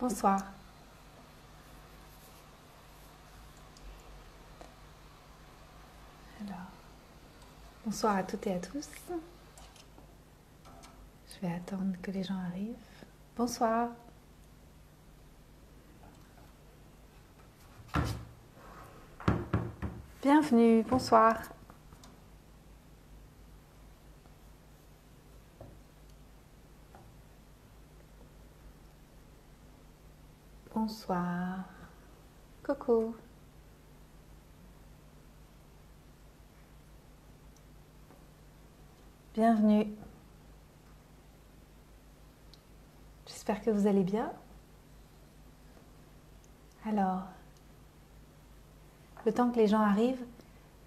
Bonsoir. Alors, bonsoir à toutes et à tous. Je vais attendre que les gens arrivent. Bonsoir. Bienvenue, bonsoir. Bonsoir. Coucou. Bienvenue. J'espère que vous allez bien. Alors, le temps que les gens arrivent,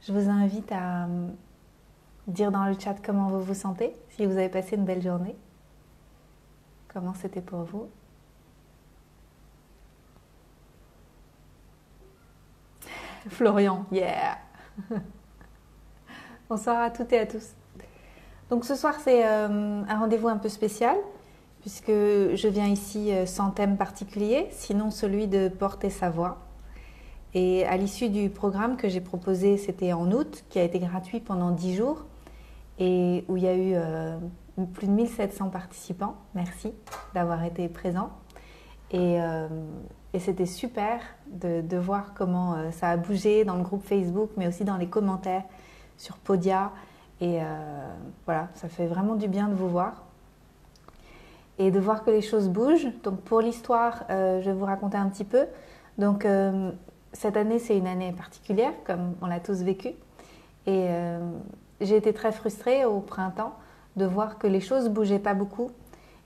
je vous invite à dire dans le chat comment vous vous sentez, si vous avez passé une belle journée. Comment c'était pour vous? Florian, yeah. Bonsoir à toutes et à tous. Donc ce soir c'est un rendez-vous un peu spécial puisque je viens ici sans thème particulier, sinon celui de porter sa voix. Et à l'issue du programme que j'ai proposé, c'était en août, qui a été gratuit pendant 10 jours et où il y a eu plus de 1700 participants. Merci d'avoir été présents. Et c'était super de voir comment ça a bougé dans le groupe Facebook, mais aussi dans les commentaires sur Podia. Et voilà, ça fait vraiment du bien de vous voir. Et de voir que les choses bougent. Donc pour l'histoire, je vais vous raconter un petit peu. Donc cette année, c'est une année particulière, comme on l'a tous vécu. Et j'ai été très frustrée au printemps de voir que les choses ne bougeaient pas beaucoup.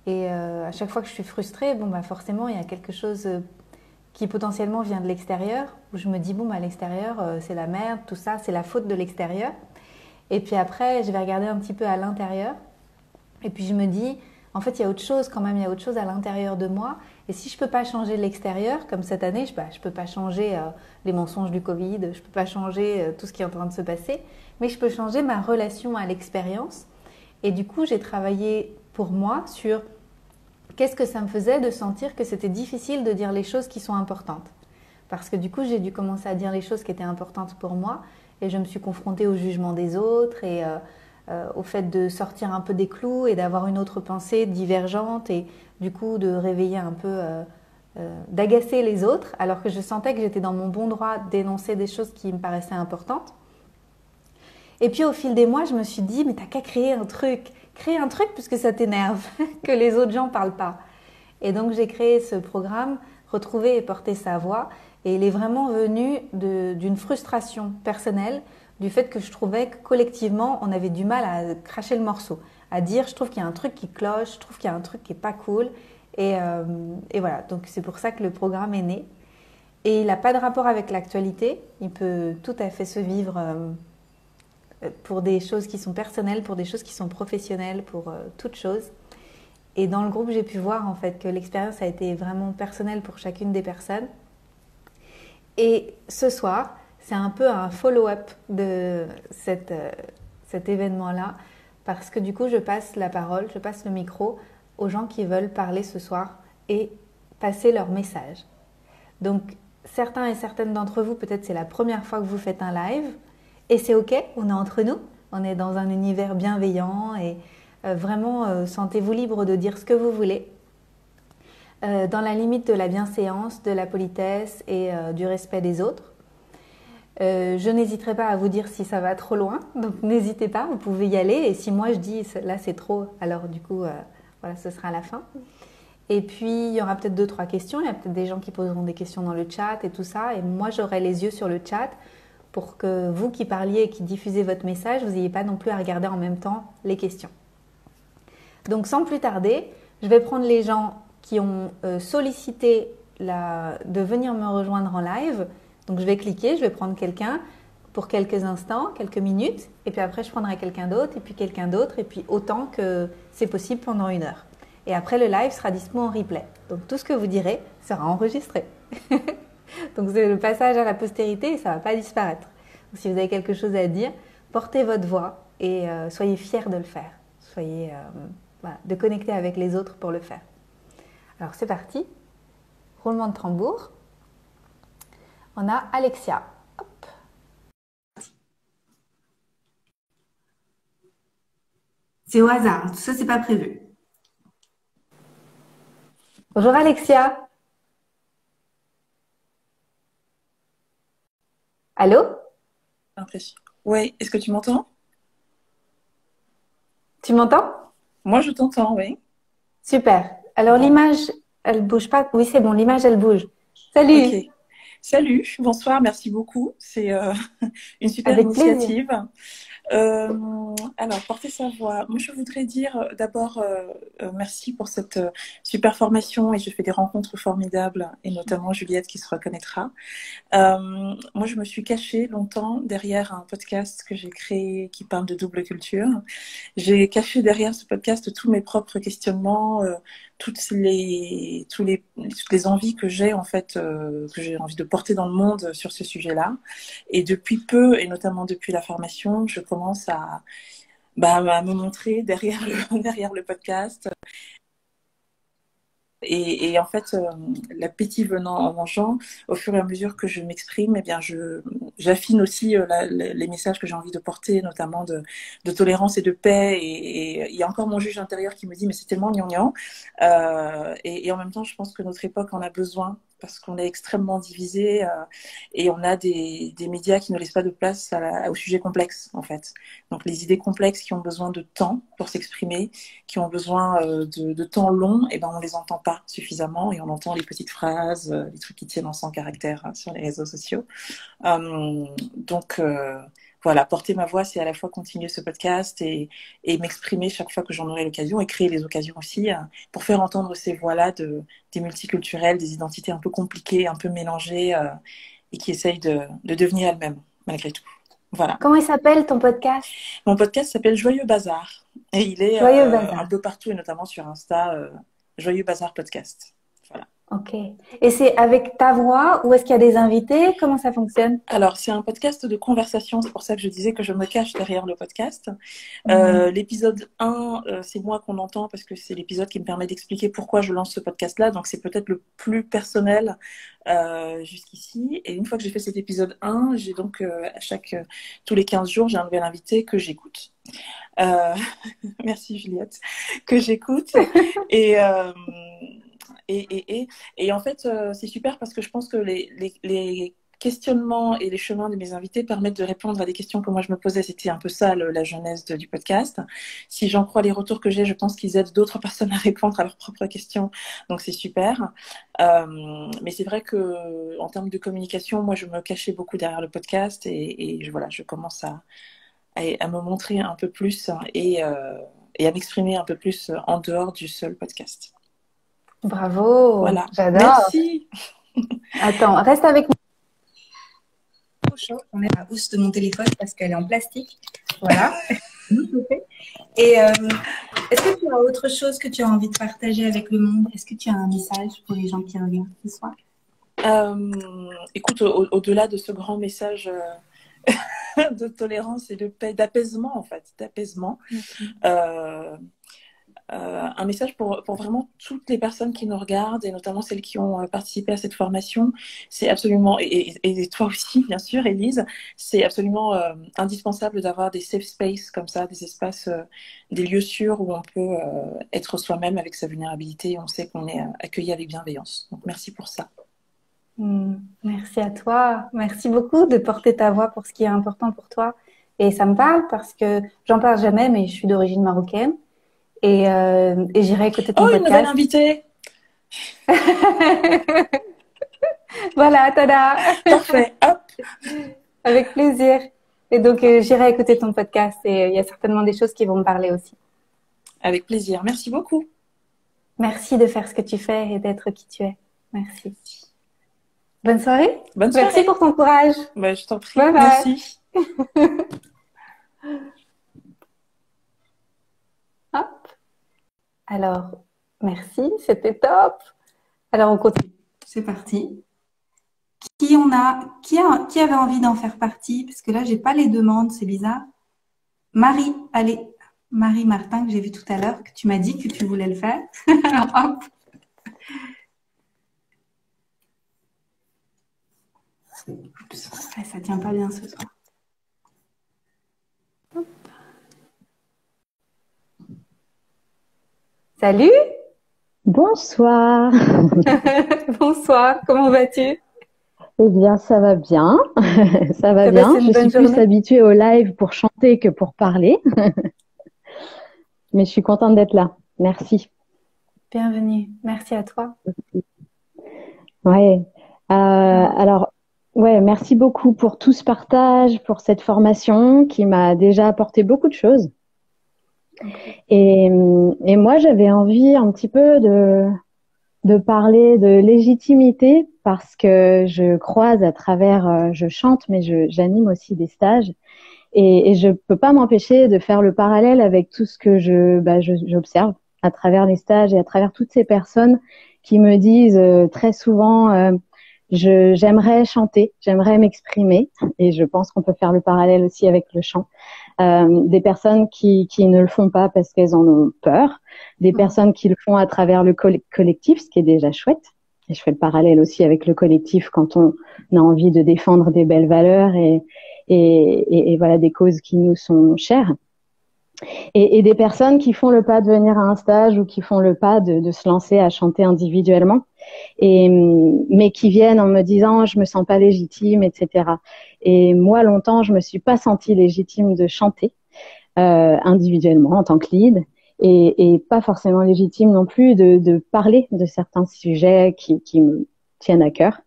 Et à chaque fois que je suis frustrée, bon, bah forcément, il y a quelque chose qui potentiellement vient de l'extérieur, où je me dis, bon, bah, l'extérieur, c'est la merde, tout ça, c'est la faute de l'extérieur. Et puis après, je vais regarder un petit peu à l'intérieur. Et puis je me dis, en fait, il y a autre chose quand même, il y a autre chose à l'intérieur de moi. Et si je ne peux pas changer l'extérieur, comme cette année, je ne peux pas changer les mensonges du Covid, je ne peux pas changer tout ce qui est en train de se passer, mais je peux changer ma relation à l'expérience. Et du coup, j'ai travaillé pour moi sur qu'est-ce que ça me faisait de sentir que c'était difficile de dire les choses qui sont importantes. Parce que du coup, j'ai dû commencer à dire les choses qui étaient importantes pour moi et je me suis confrontée au jugement des autres et au fait de sortir un peu des clous et d'avoir une autre pensée divergente et du coup de réveiller un peu, d'agacer les autres alors que je sentais que j'étais dans mon bon droit d'énoncer des choses qui me paraissaient importantes. Et puis au fil des mois, je me suis dit, mais t'as qu'à créer un truc puisque ça t'énerve, que les autres gens parlent pas. Et donc j'ai créé ce programme, Retrouver et porter sa voix, et il est vraiment venu d'une frustration personnelle, du fait que je trouvais que collectivement, on avait du mal à cracher le morceau, à dire, je trouve qu'il y a un truc qui cloche, je trouve qu'il y a un truc qui est pas cool, et voilà, donc c'est pour ça que le programme est né. Et il n'a pas de rapport avec l'actualité, il peut tout à fait se vivre pour des choses qui sont personnelles, pour des choses qui sont professionnelles, pour toutes choses. Et dans le groupe, j'ai pu voir en fait que l'expérience a été vraiment personnelle pour chacune des personnes. Et ce soir, c'est un peu un follow-up de cet événement-là, parce que du coup, je passe la parole, je passe le micro aux gens qui veulent parler ce soir et passer leur message. Donc, certains et certaines d'entre vous, peut-être c'est la première fois que vous faites un live, et c'est ok, on est entre nous, on est dans un univers bienveillant et vraiment sentez-vous libre de dire ce que vous voulez dans la limite de la bienséance, de la politesse et du respect des autres. Je n'hésiterai pas à vous dire si ça va trop loin, donc n'hésitez pas, vous pouvez y aller et si moi je dis là c'est trop, alors du coup voilà, ce sera la fin. Et puis il y aura peut-être 2-3 questions, il y a peut-être des gens qui poseront des questions dans le chat et tout ça et moi j'aurai les yeux sur le chat pour que vous qui parliez et qui diffusez votre message, vous n'ayez pas non plus à regarder en même temps les questions. Donc sans plus tarder, je vais prendre les gens qui ont sollicité de venir me rejoindre en live. Donc je vais cliquer, je vais prendre quelqu'un pour quelques instants, quelques minutes, et puis après je prendrai quelqu'un d'autre, et puis autant que c'est possible pendant 1 heure. Et après le live sera dispo en replay. Donc tout ce que vous direz sera enregistré. Donc c'est le passage à la postérité et ça ne va pas disparaître. Donc, si vous avez quelque chose à dire, portez votre voix et soyez fiers de le faire. Soyez de connecter avec les autres pour le faire. Alors c'est parti. roulement de tambour. On a Alexia. Hop. C'est au hasard, tout ça, c'est pas prévu. Bonjour Alexia. Allô? L'impression. Oui, est-ce que tu m'entends? Tu m'entends? Moi, je t'entends, oui. Super. Alors Bon, l'image, elle bouge pas. Oui, c'est bon, l'image, elle bouge. ok. Salut. Salut, bonsoir, merci beaucoup. C'est une super Avec plaisir. initiative. Alors, porter sa voix. Moi, je voudrais dire d'abord merci pour cette super formation et je fais des rencontres formidables et notamment Juliette qui se reconnaîtra. Moi, je me suis cachée longtemps derrière un podcast que j'ai créé qui parle de double culture. J'ai caché derrière ce podcast tous mes propres questionnements, toutes les envies que j'ai en fait, que j'ai envie de porter dans le monde sur ce sujet-là. Et depuis peu, et notamment depuis la formation, je commence à me montrer derrière derrière le podcast. Et en fait, l'appétit venant en mangeant, au fur et à mesure que je m'exprime, eh bien, j'affine aussi les messages que j'ai envie de porter, notamment de tolérance et de paix. Et il y a encore mon juge intérieur qui me dit, mais c'est tellement gnangnan. Et en même temps, je pense que notre époque en a besoin parce qu'on est extrêmement divisé et on a des médias qui ne laissent pas de place aux sujets complexes, en fait. Donc, les idées complexes qui ont besoin de temps pour s'exprimer, qui ont besoin de temps long, et ben on les entend pas suffisamment et on entend les petites phrases, les trucs qui tiennent en 100 caractères sur les réseaux sociaux. Donc voilà, porter ma voix, c'est à la fois continuer ce podcast et m'exprimer chaque fois que j'en aurai l'occasion et créer les occasions aussi pour faire entendre ces voix-là des multiculturels, des identités un peu compliquées, un peu mélangées et qui essayent de devenir elles-mêmes malgré tout. Voilà. Comment il s'appelle ton podcast? Mon podcast s'appelle Joyeux Bazar et il est Joyeux un Bazar. peu partout et notamment sur Insta, Joyeux Bazar Podcast. Voilà. Ok. Et c'est avec ta voix ou est-ce qu'il y a des invités? Comment ça fonctionne? Alors, c'est un podcast de conversation, c'est pour ça que je disais que je me cache derrière le podcast. L'épisode 1, c'est moi qu'on entend parce que c'est l'épisode qui me permet d'expliquer pourquoi je lance ce podcast-là, donc c'est peut-être le plus personnel jusqu'ici. Et une fois que j'ai fait cet épisode 1, j'ai donc tous les 15 jours, j'ai un nouvel invité que j'écoute. Merci Juliette, que j'écoute. Et, euh, et en fait, c'est super parce que je pense que les questionnements et les chemins de mes invités permettent de répondre à des questions que moi je me posais. C'était un peu ça la genèse du podcast. Si j'en crois les retours que j'ai, je pense qu'ils aident d'autres personnes à répondre à leurs propres questions. Donc c'est super. Mais c'est vrai que en termes de communication, moi je me cachais beaucoup derrière le podcast et voilà, je commence à me montrer un peu plus et à m'exprimer un peu plus en dehors du seul podcast. Bravo, Voilà. j'adore. Merci. Attends, reste avec moi. Trop chaud. On est à la housse de mon téléphone parce qu'elle est en plastique. Voilà. Et est-ce que tu as autre chose que tu as envie de partager avec le monde? Est-ce que tu as un message pour les gens qui regardent ce soir? Écoute, au-delà de ce grand message de tolérance et de paix, d'apaisement en fait, d'apaisement, euh, un message pour vraiment toutes les personnes qui nous regardent et notamment celles qui ont participé à cette formation, c'est absolument, et toi aussi bien sûr Élise, c'est absolument indispensable d'avoir des safe spaces comme ça, des espaces, des lieux sûrs où on peut être soi-même avec sa vulnérabilité et on sait qu'on est accueilli avec bienveillance. Donc merci pour ça. Merci à toi. Merci beaucoup de porter ta voix pour ce qui est important pour toi. Et ça me parle parce que j'en parle jamais, mais je suis d'origine marocaine. Et j'irai écouter ton Oh, une nouvelle podcast. invitée! Voilà, tada! Parfait, hop! Avec plaisir. Et donc, j'irai écouter ton podcast et il y a certainement des choses qui vont me parler aussi. Avec plaisir, merci beaucoup. Merci de faire ce que tu fais et d'être qui tu es. Merci. Bonne soirée. Bonne Merci soirée. pour ton courage. Bah, je t'en prie, Bye bye. merci. Hop. Alors, merci, c'était top. Alors, on continue. C'est parti. Qui avait envie d'en faire partie? Parce que là, j'ai pas les demandes, c'est bizarre. Marie, allez. Marie Martin, que j'ai vu tout à l'heure, que tu m'as dit que tu voulais le faire. Alors, hop. ça tient pas bien ce soir. Salut! Bonsoir. Bonsoir, comment vas-tu? Eh bien, ça va bien. Ça va T'as bien. passé une Je bonne suis plus journée? habituée au live pour chanter que pour parler, mais je suis contente d'être là. Merci. Bienvenue, merci à toi. Ouais. Alors, ouais, merci beaucoup pour tout ce partage, pour cette formation qui m'a déjà apporté beaucoup de choses. Et moi, j'avais envie un petit peu de parler de légitimité parce que je croise à travers, je chante, mais j'anime aussi des stages et je peux pas m'empêcher de faire le parallèle avec tout ce que j'observe à travers les stages et à travers toutes ces personnes qui me disent très souvent j'aimerais chanter, j'aimerais m'exprimer et je pense qu'on peut faire le parallèle aussi avec le chant. Des personnes qui ne le font pas parce qu'elles en ont peur, des personnes qui le font à travers le collectif, ce qui est déjà chouette. Et je fais le parallèle aussi avec le collectif quand on a envie de défendre des belles valeurs et voilà des causes qui nous sont chères. Et des personnes qui font le pas de venir à un stage ou qui font le pas de se lancer à chanter individuellement, mais qui viennent en me disant je me sens pas légitime, etc. Et moi longtemps je me suis pas sentie légitime de chanter individuellement en tant que lead et pas forcément légitime non plus de parler de certains sujets qui me tiennent à cœur.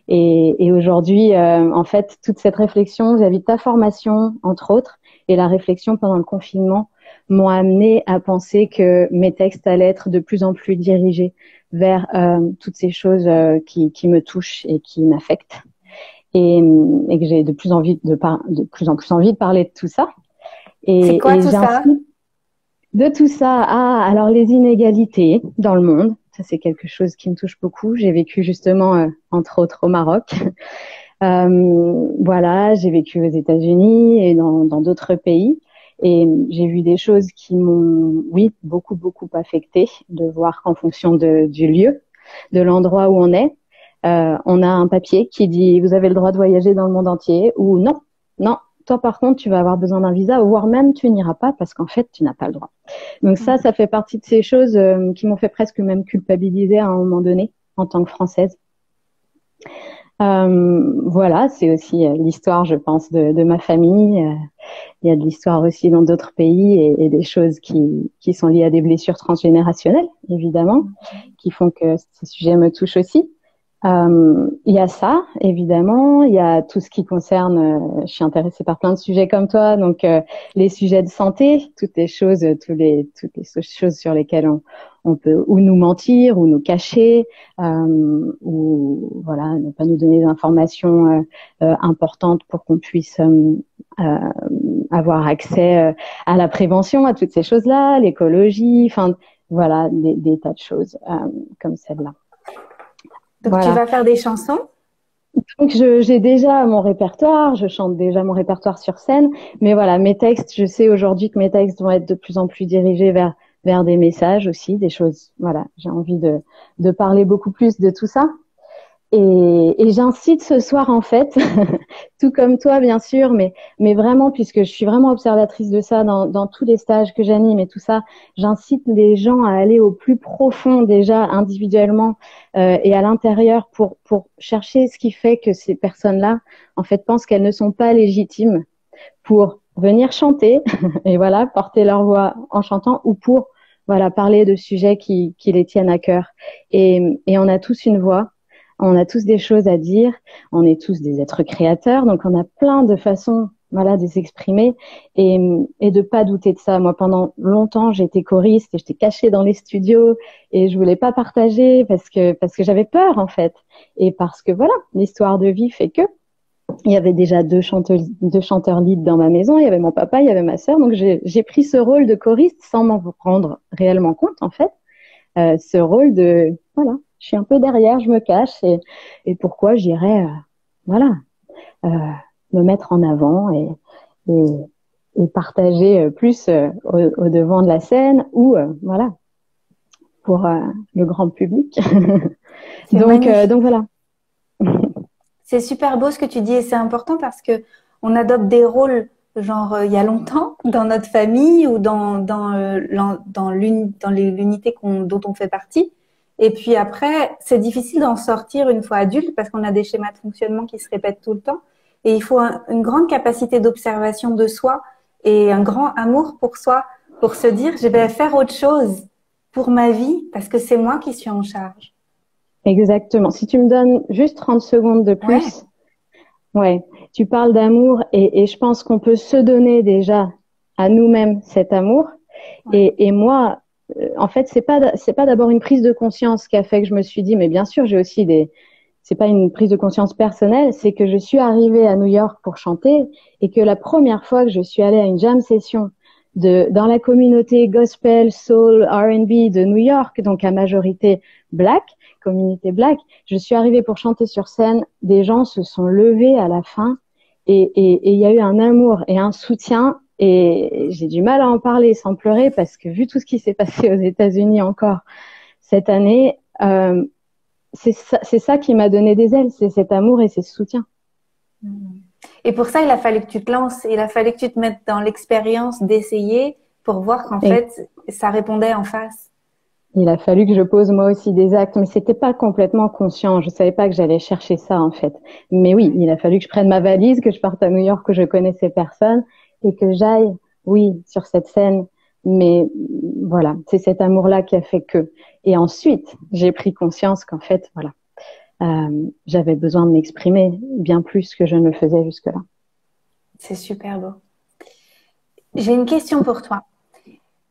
Et aujourd'hui, en fait, toute cette réflexion vis-à-vis de ta formation, entre autres, et la réflexion pendant le confinement m'ont amené à penser que mes textes allaient être de plus en plus dirigés vers toutes ces choses qui me touchent et qui m'affectent. Et que j'ai de plus en plus envie de parler de tout ça. C'est quoi tout ça? De tout ça, alors les inégalités dans le monde, ça c'est quelque chose qui me touche beaucoup. J'ai vécu justement, entre autres, au Maroc. Voilà, j'ai vécu aux États-Unis et dans d'autres pays. Et j'ai vu des choses qui m'ont, oui, beaucoup affectée, de voir qu'en fonction du lieu, de l'endroit où on est, on a un papier qui dit vous avez le droit de voyager dans le monde entier ou non, toi par contre tu vas avoir besoin d'un visa, voire même tu n'iras pas parce qu'en fait tu n'as pas le droit. Donc ça fait partie de ces choses qui m'ont fait presque même culpabiliser à un moment donné en tant que Française. Voilà, c'est aussi l'histoire, je pense, de ma famille. Il y a de l'histoire aussi dans d'autres pays et des choses qui sont liées à des blessures transgénérationnelles, évidemment, qui font que ces sujets me touchent aussi. Il y a ça, évidemment. Il y a tout ce qui concerne, je suis intéressée par plein de sujets comme toi, donc les sujets de santé, toutes les choses choses sur lesquelles on peut ou nous mentir ou nous cacher, ou voilà, ne pas nous donner des informations importantes pour qu'on puisse avoir accès à la prévention, à toutes ces choses-là, l'écologie, enfin voilà, des tas de choses comme celle-là. Donc voilà. Tu vas faire des chansons? Donc j'ai déjà mon répertoire, je chante déjà mon répertoire sur scène, mais voilà, mes textes, je sais aujourd'hui que mes textes vont être de plus en plus dirigés vers des messages aussi, des choses, voilà, j'ai envie de parler beaucoup plus de tout ça. Et j'incite ce soir en fait, tout comme toi bien sûr, mais vraiment puisque je suis vraiment observatrice de ça dans tous les stages que j'anime et tout ça, j'incite les gens à aller au plus profond déjà individuellement et à l'intérieur pour chercher ce qui fait que ces personnes-là en fait pensent qu'elles ne sont pas légitimes pour venir chanter et voilà porter leur voix en chantant ou pour voilà parler de sujets qui les tiennent à cœur et on a tous une voix. On a tous des choses à dire, on est tous des êtres créateurs, donc on a plein de façons, voilà, de s'exprimer et de pas douter de ça. Moi, pendant longtemps, j'étais choriste et j'étais cachée dans les studios et je voulais pas partager parce que j'avais peur en fait et parce que voilà, l'histoire de vie fait que il y avait déjà deux chanteurs lead dans ma maison, il y avait mon papa, il y avait ma sœur, donc j'ai pris ce rôle de choriste sans m'en rendre réellement compte en fait, ce rôle de voilà. Je suis un peu derrière, je me cache et pourquoi j'irais voilà me mettre en avant et partager plus au devant de la scène ou voilà pour le grand public. Donc voilà. C'est super beau ce que tu dis et c'est important parce que on adopte des rôles genre il y a longtemps dans notre famille ou dans l'unité dont on fait partie. Et puis après, c'est difficile d'en sortir une fois adulte parce qu'on a des schémas de fonctionnement qui se répètent tout le temps. Et il faut une grande capacité d'observation de soi et un grand amour pour soi pour se dire, je vais faire autre chose pour ma vie parce que c'est moi qui suis en charge. Exactement. Si tu me donnes juste 30 secondes de Ouais, plus, ouais, tu parles d'amour et je pense qu'on peut se donner déjà à nous-mêmes cet amour. ouais. Et moi, en fait, c'est pas d'abord une prise de conscience qui a fait que je me suis dit, mais bien sûr, j'ai aussi c'est pas une prise de conscience personnelle, c'est que je suis arrivée à New York pour chanter et que la première fois que je suis allée à une jam session dans la communauté gospel, soul, R&B de New York, donc à majorité black, communauté black, je suis arrivée pour chanter sur scène, des gens se sont levés à la fin et il y a eu un amour et un soutien et j'ai du mal à en parler sans pleurer parce que vu tout ce qui s'est passé aux États-Unis encore cette année, c'est ça qui m'a donné des ailes, c'est cet amour et ce soutien. Et pour ça, il a fallu que tu te lances, il a fallu que tu te mettes dans l'expérience d'essayer pour voir qu'en Et fait, ça répondait en face. il a fallu que je pose moi aussi des actes, mais c'était pas complètement conscient. Je savais pas que j'allais chercher ça en fait. Mais oui, il a fallu que je prenne ma valise, que je parte à New York, que je connaissais personne et que j'aille, oui, sur cette scène. Mais voilà, c'est cet amour-là qui a fait que. Et ensuite, j'ai pris conscience qu'en fait, voilà, j'avais besoin de m'exprimer bien plus que je ne le faisais jusque-là. C'est super beau. J'ai une question pour toi.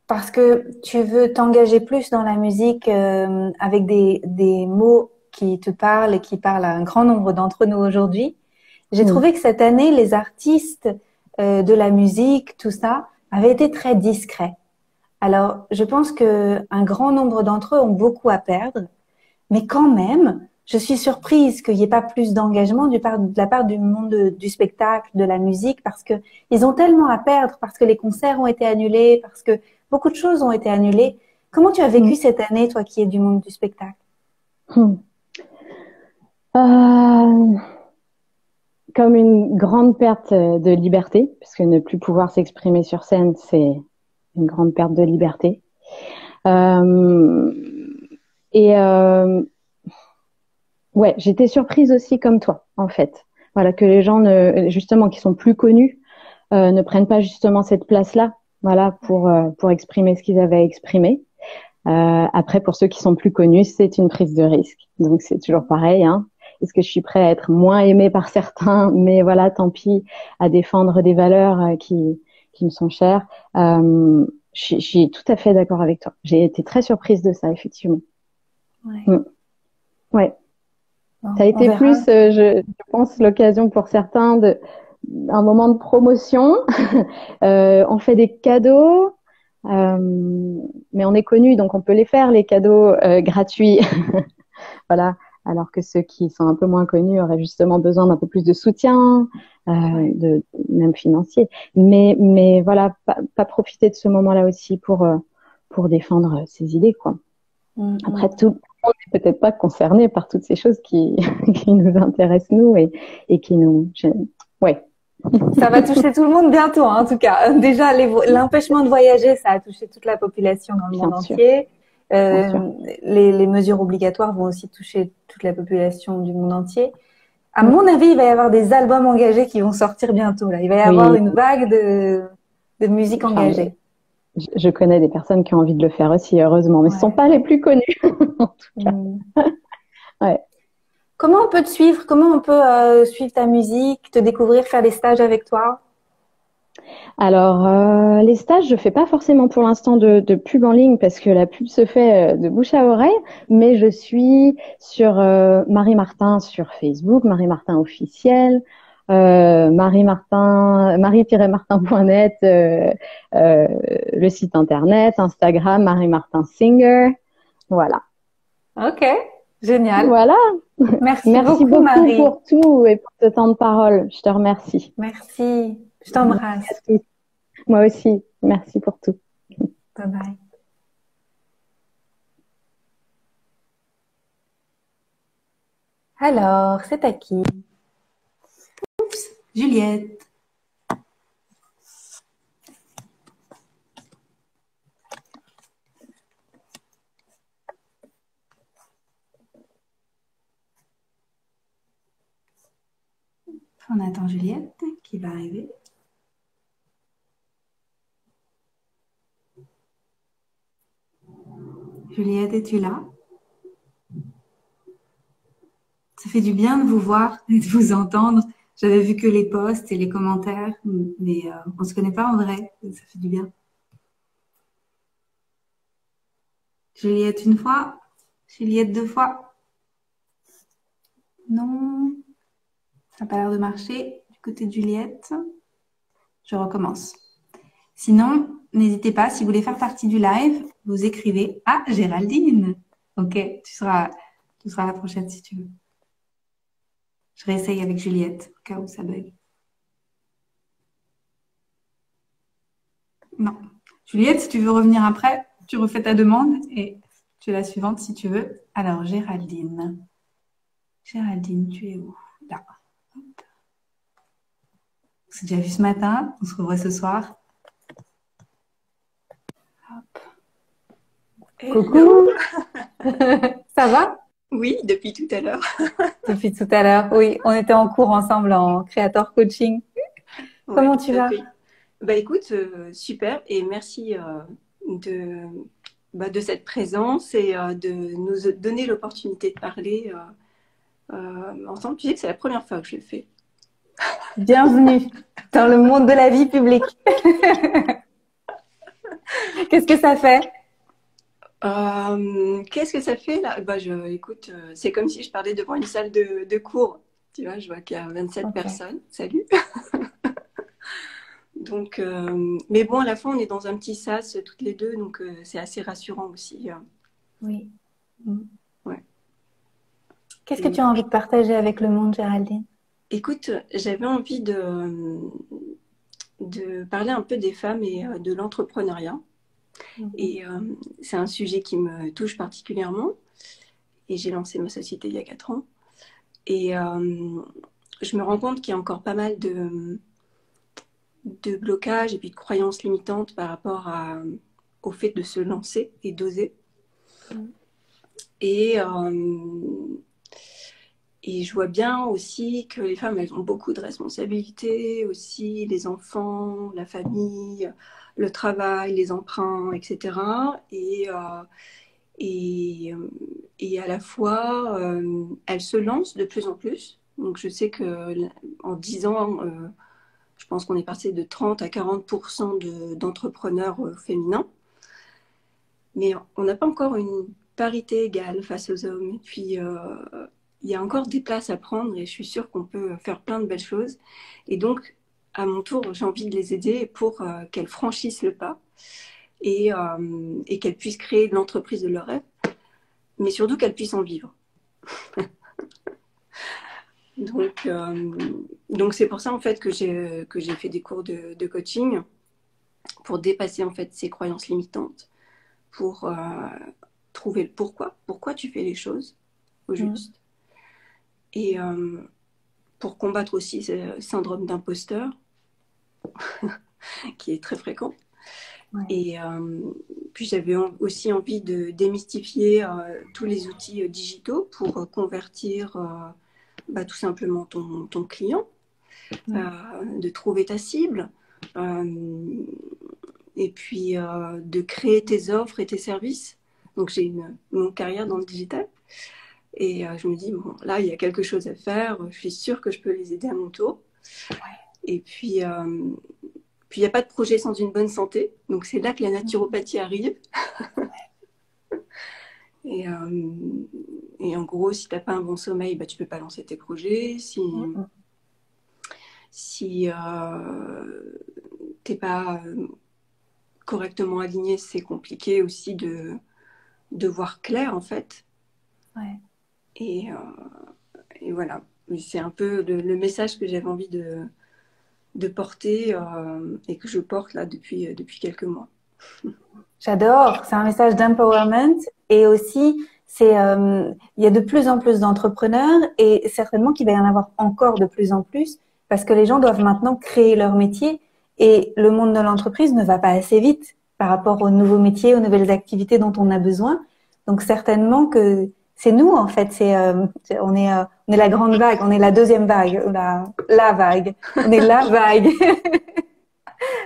Parce que tu veux t'engager plus dans la musique avec des mots qui te parlent et qui parlent à un grand nombre d'entre nous aujourd'hui. J'ai Mm. trouvé que cette année, les artistes de la musique, tout ça, avaient été très discrets. Alors, je pense que un grand nombre d'entre eux ont beaucoup à perdre, mais quand même, je suis surprise qu'il n'y ait pas plus d'engagement de la part du monde du spectacle, de la musique, parce que ils ont tellement à perdre, parce que les concerts ont été annulés, parce que beaucoup de choses ont été annulées. Comment tu as Mm. vécu cette année, toi qui es du monde du spectacle? Mm. Euh, Comme une grande perte de liberté, puisque ne plus pouvoir s'exprimer sur scène, c'est une grande perte de liberté. Euh, et ouais, j'étais surprise aussi comme toi, en fait. Voilà, que les gens justement, qui sont plus connus, ne prennent pas justement cette place-là, voilà, pour exprimer ce qu'ils avaient à exprimer. Après, pour ceux qui sont plus connus, c'est une prise de risque. Donc, c'est toujours pareil, hein. Est-ce que je suis prêt à être moins aimée par certains, mais voilà, tant pis, à défendre des valeurs qui me sont chères. Je suis tout à fait d'accord avec toi. J'ai été très surprise de ça, effectivement. Ouais. Mm. Ouais. Bon, Ça a on été verra. plus, je pense, l'occasion pour certains un moment de promotion. On fait des cadeaux, mais on est connu, donc on peut les faire, les cadeaux gratuits. Voilà. Alors que ceux qui sont un peu moins connus auraient justement besoin d'un peu plus de soutien, Ouais. même financier. Mais voilà, pas profiter de ce moment-là aussi pour défendre ses idées, quoi. Après, tout le monde n'est peut-être pas concerné par toutes ces choses qui, qui nous intéressent, nous, et qui nous... Ouais, Ça va toucher tout le monde bientôt, hein, en tout cas. Déjà, l'empêchement de voyager, ça a touché toute la population dans le monde bien sûr, entier. bien sûr. Les mesures obligatoires vont aussi toucher toute la population du monde entier. À Mm. mon avis, il va y avoir des albums engagés qui vont sortir bientôt, là. Il va y avoir Oui, une vague de musique enfin, engagée. je connais des personnes qui ont envie de le faire aussi, heureusement, mais ce ne sont Ouais, pas les ouais. plus connus, en tout cas. Hmm. Ouais. Comment on peut te suivre? Comment on peut suivre ta musique, te découvrir, faire des stages avec toi? Alors, les stages, je fais pas forcément pour l'instant de pub en ligne parce que la pub se fait de bouche à oreille, mais je suis sur Marie Martin sur Facebook, Marie Martin officiel, Marie Martin, marie-martin.net, le site internet, Instagram, Marie Martin Singer. Voilà. Ok, génial. Voilà. Merci Merci beaucoup, beaucoup Marie. pour tout et pour ce temps de parole. Je te remercie. Merci. Je Merci à t'embrasse. tous. Moi aussi. Merci pour tout. Bye bye. Alors, c'est à qui? Juliette. On attend Juliette qui va arriver. Juliette, es-tu là? Ça fait du bien de vous voir et de vous entendre. J'avais vu que les posts et les commentaires, mais on ne se connaît pas en vrai. Ça fait du bien. Juliette une fois, Juliette deux fois. Non, ça n'a pas l'air de marcher du côté de Juliette. Je recommence. Sinon, n'hésitez pas, si vous voulez faire partie du live, vous écrivez « Ah, Géraldine !» Ok, tu seras la prochaine si tu veux. Je réessaye avec Juliette, au cas où ça bug. Non. Juliette, si tu veux revenir après, tu refais ta demande et tu es la suivante si tu veux. Alors, Géraldine. Géraldine, tu es où? Là. Hop. On s'est déjà vu ce matin, on se revoit ce soir. Hop. Coucou. Ça va? Oui, depuis tout à l'heure. Depuis tout à l'heure, oui. On était en cours ensemble en Creator Coaching. Comment Ouais, tu tout à vas? fait. Bah écoute, super et merci de cette présence et de nous donner l'opportunité de parler ensemble. Tu sais que c'est la première fois que je le fais. Bienvenue dans le monde de la vie publique. Qu'est-ce que ça fait? Qu'est-ce que ça fait là? Bah écoute, c'est comme si je parlais devant une salle de cours. Tu vois, je vois qu'il y a 27 Ok. personnes. Salut. Donc, mais bon, à la fin, on est dans un petit sas toutes les deux, donc c'est assez rassurant aussi. Oui. Ouais. Qu'est-ce que tu as envie de partager avec le monde, Géraldine? Écoute, j'avais envie de parler un peu des femmes et de l'entrepreneuriat. Et c'est un sujet qui me touche particulièrement. Et j'ai lancé ma société il y a 4 ans. Et je me rends compte qu'il y a encore pas mal de blocages et puis de croyances limitantes par rapport au fait de se lancer et d'oser. Et je vois bien aussi que les femmes, elles ont beaucoup de responsabilités aussi, les enfants, la famille, le travail, les emprunts, etc. Et à la fois, elles se lancent de plus en plus. Donc je sais qu'en 10 ans, je pense qu'on est passé de 30 à 40% d'entrepreneurs féminins. Mais on n'a pas encore une parité égale face aux hommes. Et puis, il y a encore des places à prendre et je suis sûre qu'on peut faire plein de belles choses. Et donc, à mon tour, j'ai envie de les aider pour qu'elles franchissent le pas et qu'elles puissent créer l'entreprise de leur rêve, mais surtout qu'elles puissent en vivre. Donc c'est pour ça en fait que j'ai fait des cours de coaching pour dépasser en fait ces croyances limitantes, pour trouver le pourquoi tu fais les choses au juste, et pour combattre aussi ce syndrome d'imposteur qui est très fréquent. Ouais. Et puis j'avais aussi envie de démystifier tous les outils digitaux pour convertir tout simplement ton client, de trouver ta cible, et puis de créer tes offres et tes services. Donc j'ai une longue carrière dans le digital et je me dis, bon, là il y a quelque chose à faire, je suis sûre que je peux les aider à mon tour. Ouais. Et puis il n'y a pas de projet sans une bonne santé, donc c'est là que la naturopathie arrive. Et en gros, si tu n'as pas un bon sommeil, tu ne peux pas lancer tes projets. Si tu n'es pas correctement aligné, c'est compliqué aussi de voir clair, en fait. Ouais. Et voilà, c'est un peu le message que j'avais envie de porter et que je porte là depuis quelques mois. J'adore, c'est un message d'empowerment et aussi il y a de plus en plus d'entrepreneurs et certainement qu'il va y en avoir encore de plus en plus, parce que les gens doivent maintenant créer leur métier et le monde de l'entreprise ne va pas assez vite par rapport aux nouveaux métiers, aux nouvelles activités dont on a besoin. Donc certainement que c'est nous en fait, on est la grande vague, on est la deuxième vague, ou la vague, on est la vague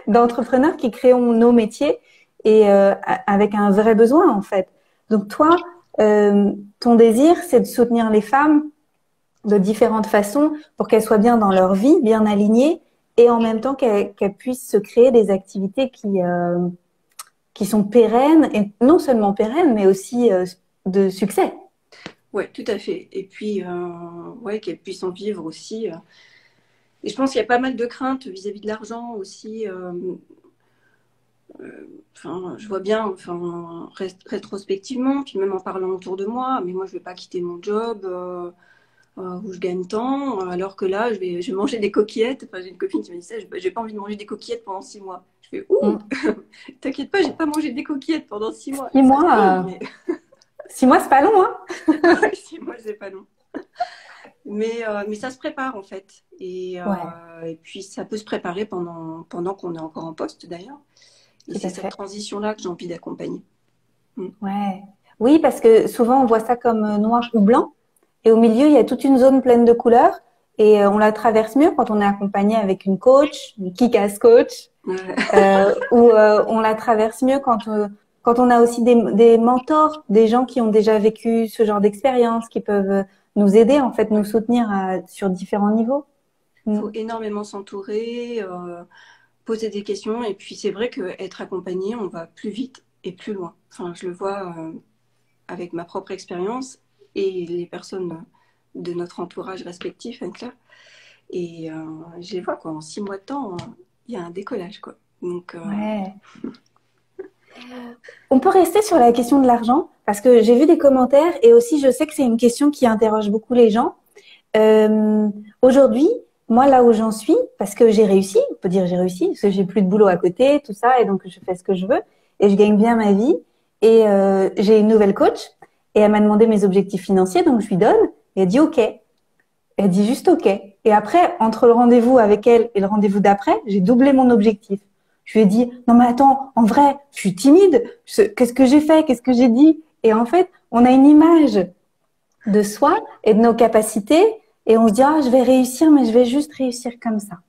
d'entrepreneurs qui créons nos métiers et avec un vrai besoin en fait. Donc toi, ton désir, c'est de soutenir les femmes de différentes façons pour qu'elles soient bien dans leur vie, bien alignées, et en même temps qu'elles puissent se créer des activités qui sont pérennes, et non seulement pérennes, mais aussi de succès. Oui, tout à fait. Et puis, ouais, qu'elles puissent en vivre aussi. Et je pense qu'il y a pas mal de craintes vis-à-vis de l'argent aussi. Enfin, je vois bien, enfin, rétrospectivement, puis même en parlant autour de moi, mais moi, je ne vais pas quitter mon job où je gagne tant, alors que là, je vais manger des coquillettes. Enfin, j'ai une copine qui m'a dit ça, j'ai pas envie de manger des coquillettes pendant 6 mois. Je fais, ouh, t'inquiète pas, j'ai pas mangé des coquillettes pendant 6 mois. 6 mois, mais... 6 mois, c'est pas long, hein. 6 mois, c'est pas long. Mais ça se prépare en fait. Et puis ça peut se préparer pendant qu'on est encore en poste d'ailleurs. Et c'est cette transition-là que j'ai envie d'accompagner. Ouais. Oui, parce que souvent on voit ça comme noir ou blanc. Et au milieu, il y a toute une zone pleine de couleurs. Et on la traverse mieux quand on est accompagné avec une coach, une kick-ass coach. Ou on la traverse mieux quand on a aussi des mentors, des gens qui ont déjà vécu ce genre d'expérience, qui peuvent nous aider, en fait, nous soutenir sur différents niveaux. Il faut énormément s'entourer, poser des questions. Et puis, c'est vrai qu'être accompagné, on va plus vite et plus loin. Enfin, je le vois avec ma propre expérience et les personnes de notre entourage respectif, hein, Claire. Et je les vois, quoi. En 6 mois de temps, il y a un décollage, quoi. Donc, ouais. On peut rester sur la question de l'argent parce que j'ai vu des commentaires et aussi je sais que c'est une question qui interroge beaucoup les gens. Aujourd'hui, moi là où j'en suis, parce que j'ai réussi, on peut dire j'ai réussi, parce que j'ai plus de boulot à côté, tout ça, et donc je fais ce que je veux et je gagne bien ma vie. Et j'ai une nouvelle coach et elle m'a demandé mes objectifs financiers, donc je lui donne et elle dit OK. Elle dit juste OK. Et après, entre le rendez-vous avec elle et le rendez-vous d'après, j'ai doublé mon objectif. Je lui ai dit, non mais attends, en vrai, je suis timide. Qu'est-ce que j'ai fait? Qu'est-ce que j'ai dit? Et en fait, on a une image de soi et de nos capacités et on se dit, ah, je vais réussir, mais je vais juste réussir comme ça.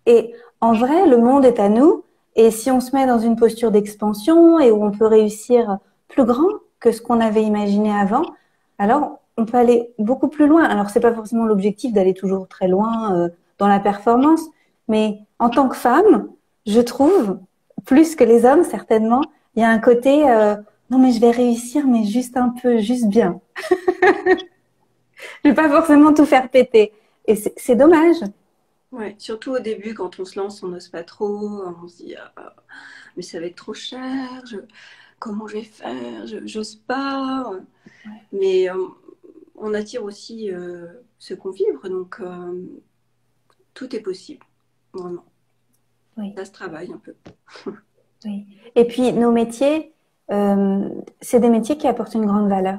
Et en vrai, le monde est à nous. Et si on se met dans une posture d'expansion et où on peut réussir plus grand que ce qu'on avait imaginé avant, alors on peut aller beaucoup plus loin. Alors, c'est pas forcément l'objectif d'aller toujours très loin dans la performance, mais en tant que femme, je trouve, plus que les hommes certainement, il y a un côté non mais je vais réussir, mais juste un peu, juste bien. Je vais pas forcément tout faire péter. Et c'est dommage. Ouais, surtout au début, quand on se lance, on n'ose pas trop. On se dit, mais ça va être trop cher. Comment je vais faire? J'ose pas. Ouais. Mais on attire aussi ce qu'on vibre, donc tout est possible, vraiment. Oui. Ça se travaille un peu. Oui. Et puis, nos métiers, c'est des métiers qui apportent une grande valeur.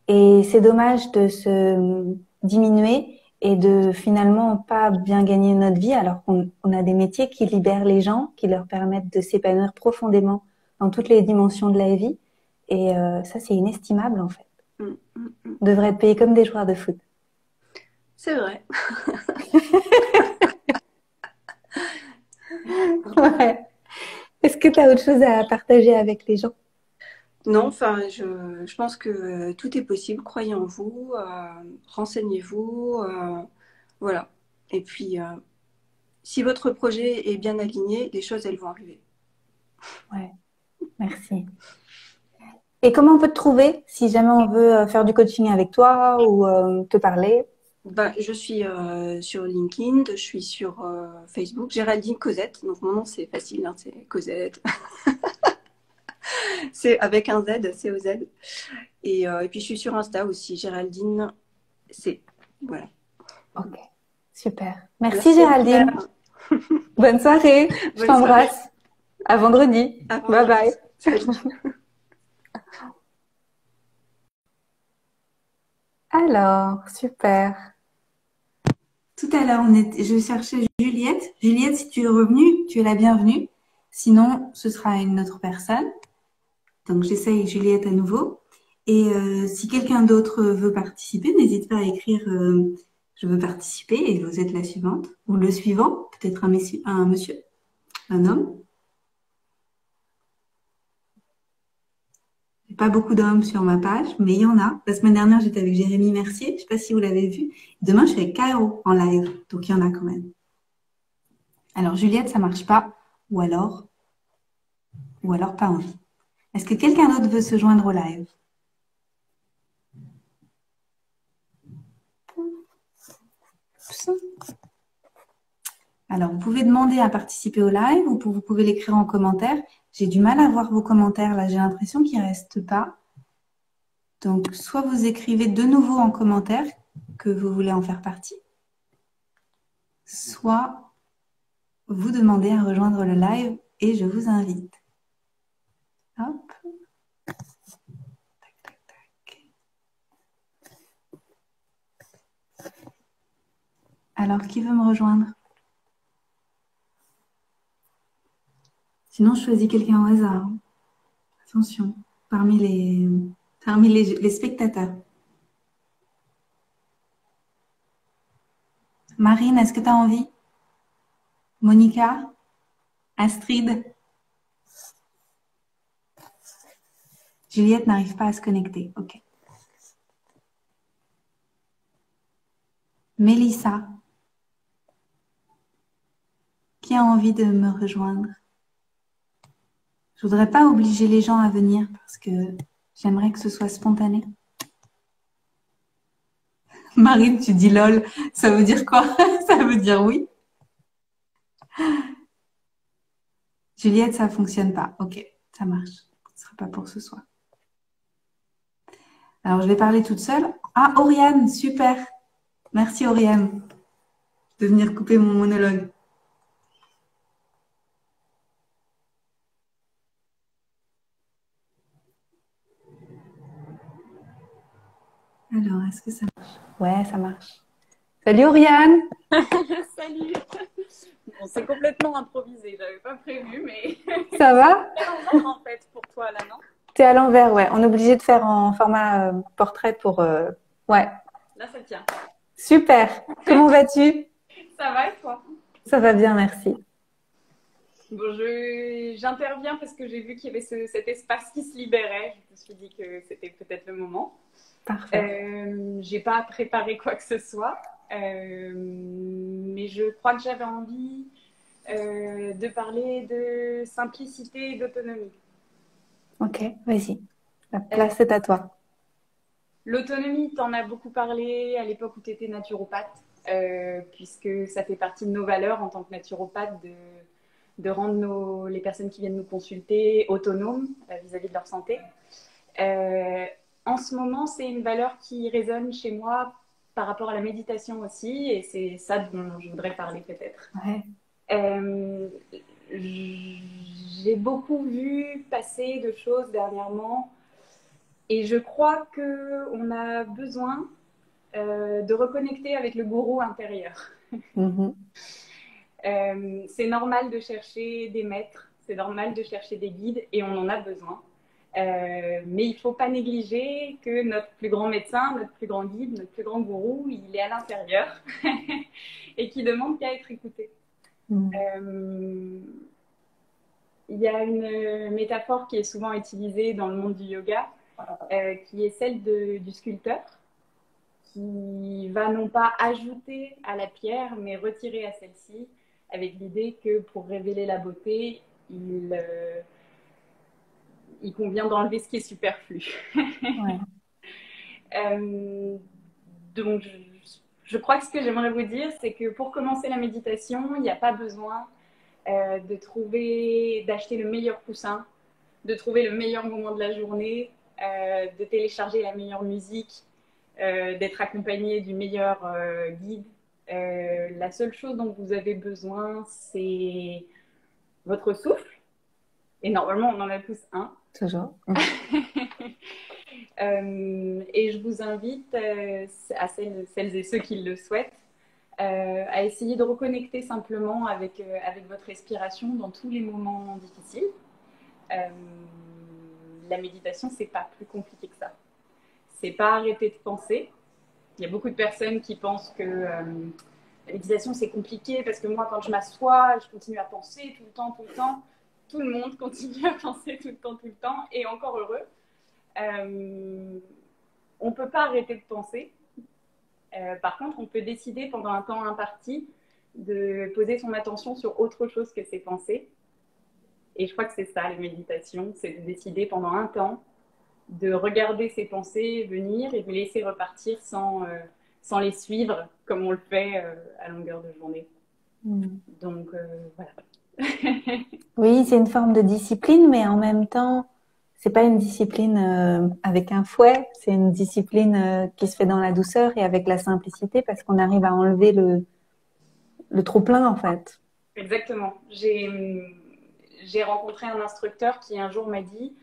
Et c'est dommage de se diminuer et de finalement pas bien gagner notre vie alors qu'on a des métiers qui libèrent les gens, qui leur permettent de s'épanouir profondément dans toutes les dimensions de la vie. Et ça, c'est inestimable en fait. On devrait être payés comme des joueurs de foot. C'est vrai. Ouais. Est-ce que tu as autre chose à partager avec les gens? Non, enfin, je pense que tout est possible. Croyez en vous, renseignez-vous, voilà. Et puis, si votre projet est bien aligné, les choses, elles vont arriver. Ouais, merci. Et comment on peut te trouver si jamais on veut faire du coaching avec toi ou te parler? Je suis sur LinkedIn, je suis sur Facebook, Géraldine Cosette. Donc mon nom c'est facile, hein, c'est Cosette. C'est avec un Z, C-O-Z. Et puis je suis sur Insta aussi, Géraldine C. Voilà. Ok, super. Merci Géraldine. Bonne soirée. Je t'embrasse. À vendredi. Bye bye. Alors, super. Tout à l'heure, je cherchais Juliette. Juliette, si tu es revenue, tu es la bienvenue. Sinon, ce sera une autre personne. Donc, j'essaye Juliette à nouveau. Et si quelqu'un d'autre veut participer, n'hésite pas à écrire je veux participer et vous êtes la suivante. Ou le suivant, peut-être un monsieur, un homme. Il n'y a pas beaucoup d'hommes sur ma page, mais il y en a. La semaine dernière, j'étais avec Jérémy Mercier. Je ne sais pas si vous l'avez vu. Demain, je suis avec Caro en live. Donc, il y en a quand même. Alors, Juliette, ça ne marche pas. Ou alors pas envie. Est-ce que quelqu'un d'autre veut se joindre au live? Alors, vous pouvez demander à participer au live ou vous pouvez l'écrire en commentaire. J'ai du mal à voir vos commentaires. Là, j'ai l'impression qu'il ne reste pas. Donc, soit vous écrivez de nouveau en commentaire que vous voulez en faire partie, soit vous demandez à rejoindre le live et je vous invite. Hop. Tac, tac, tac. Alors, qui veut me rejoindre? Sinon, je choisis quelqu'un au hasard. Attention, parmi les spectateurs. Marine, est-ce que tu as envie? Monica? Astrid? Juliette n'arrive pas à se connecter. Ok. Mélissa? Qui a envie de me rejoindre? Je voudrais pas obliger les gens à venir parce que j'aimerais que ce soit spontané. Marine, tu dis lol, ça veut dire quoi? Ça veut dire oui. Juliette, ça fonctionne pas. Ok, ça marche. Ce ne sera pas pour ce soir. Alors, je vais parler toute seule. Ah, Oriane, super. Merci, Oriane, de venir couper mon monologue. Alors, est-ce que ça marche? Ouais, ça marche. Salut, Oriane. Salut. Bon, c'est complètement improvisé, j'avais pas prévu, mais Ça va? c'est à l'envers en fait pour toi là, non? T'es à l'envers, ouais. On est obligé de faire en format portrait pour... Ouais. Là, ça tient. Super. Comment vas-tu? Ça va et toi? Ça va bien, merci. Bon, j'interviens parce que j'ai vu qu'il y avait cet espace qui se libérait. Je me suis dit que c'était peut-être le moment. Parfait. J'ai pas préparé quoi que ce soit, mais je crois que j'avais envie de parler de simplicité et d'autonomie. Ok, vas-y. La place est à toi. L'autonomie, tu en as beaucoup parlé à l'époque où tu étais naturopathe, puisque ça fait partie de nos valeurs en tant que naturopathe de rendre les personnes qui viennent nous consulter autonomes vis-à-vis de leur santé. En ce moment, c'est une valeur qui résonne chez moi par rapport à la méditation aussi, et c'est ça dont je voudrais parler peut-être. Ouais. J'ai beaucoup vu passer de choses dernièrement, et je crois qu'on a besoin de reconnecter avec le gourou intérieur. C'est normal de chercher des maîtres, c'est normal de chercher des guides, et on en a besoin. Mais il ne faut pas négliger que notre plus grand médecin, notre plus grand guide, notre plus grand gourou, il est à l'intérieur et qui demande qu'à être écouté. Il y a une métaphore qui est souvent utilisée dans le monde du yoga, qui est celle du sculpteur, qui va non pas ajouter à la pierre, mais retirer à celle-ci, avec l'idée que pour révéler la beauté, il convient d'enlever ce qui est superflu. Ouais. Donc, je crois que ce que j'aimerais vous dire, c'est que pour commencer la méditation, il n'y a pas besoin d'acheter le meilleur coussin, de trouver le meilleur moment de la journée, de télécharger la meilleure musique, d'être accompagné du meilleur guide. La seule chose dont vous avez besoin, c'est votre souffle. Et normalement, on en a tous un. Toujours. Et je vous invite, à celles et ceux qui le souhaitent, à essayer de reconnecter simplement avec votre respiration dans tous les moments difficiles. La méditation, c'est pas plus compliqué que ça. C'est pas arrêter de penser. Il y a beaucoup de personnes qui pensent que la méditation, c'est compliqué parce que moi, quand je m'assois, je continue à penser tout le temps, tout le temps. Tout le monde continue à penser tout le temps, et encore heureux. On ne peut pas arrêter de penser. Par contre, on peut décider pendant un temps imparti de poser son attention sur autre chose que ses pensées. Et je crois que c'est ça, la méditation, c'est de décider pendant un temps de regarder ses pensées venir et de les laisser repartir sans les suivre comme on le fait à longueur de journée. Donc, voilà. Oui, c'est une forme de discipline, mais en même temps, c'est pas une discipline avec un fouet, c'est une discipline qui se fait dans la douceur et avec la simplicité parce qu'on arrive à enlever le trop-plein, en fait. Exactement. J'ai rencontré un instructeur qui un jour m'a dit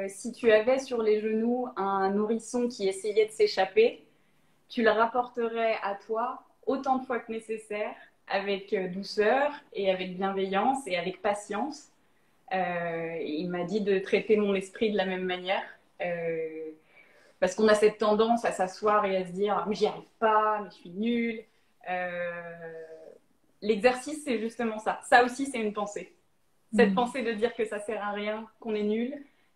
si tu avais sur les genoux un nourrisson qui essayait de s'échapper, tu le rapporterais à toi autant de fois que nécessaire, avec douceur et avec bienveillance et avec patience. Il m'a dit de traiter mon esprit de la même manière. Parce qu'on a cette tendance à s'asseoir et à se dire mais j'y arrive pas, mais je suis nulle. L'exercice, c'est justement ça. Ça aussi, c'est une pensée. Cette pensée de dire que ça sert à rien, qu'on est nul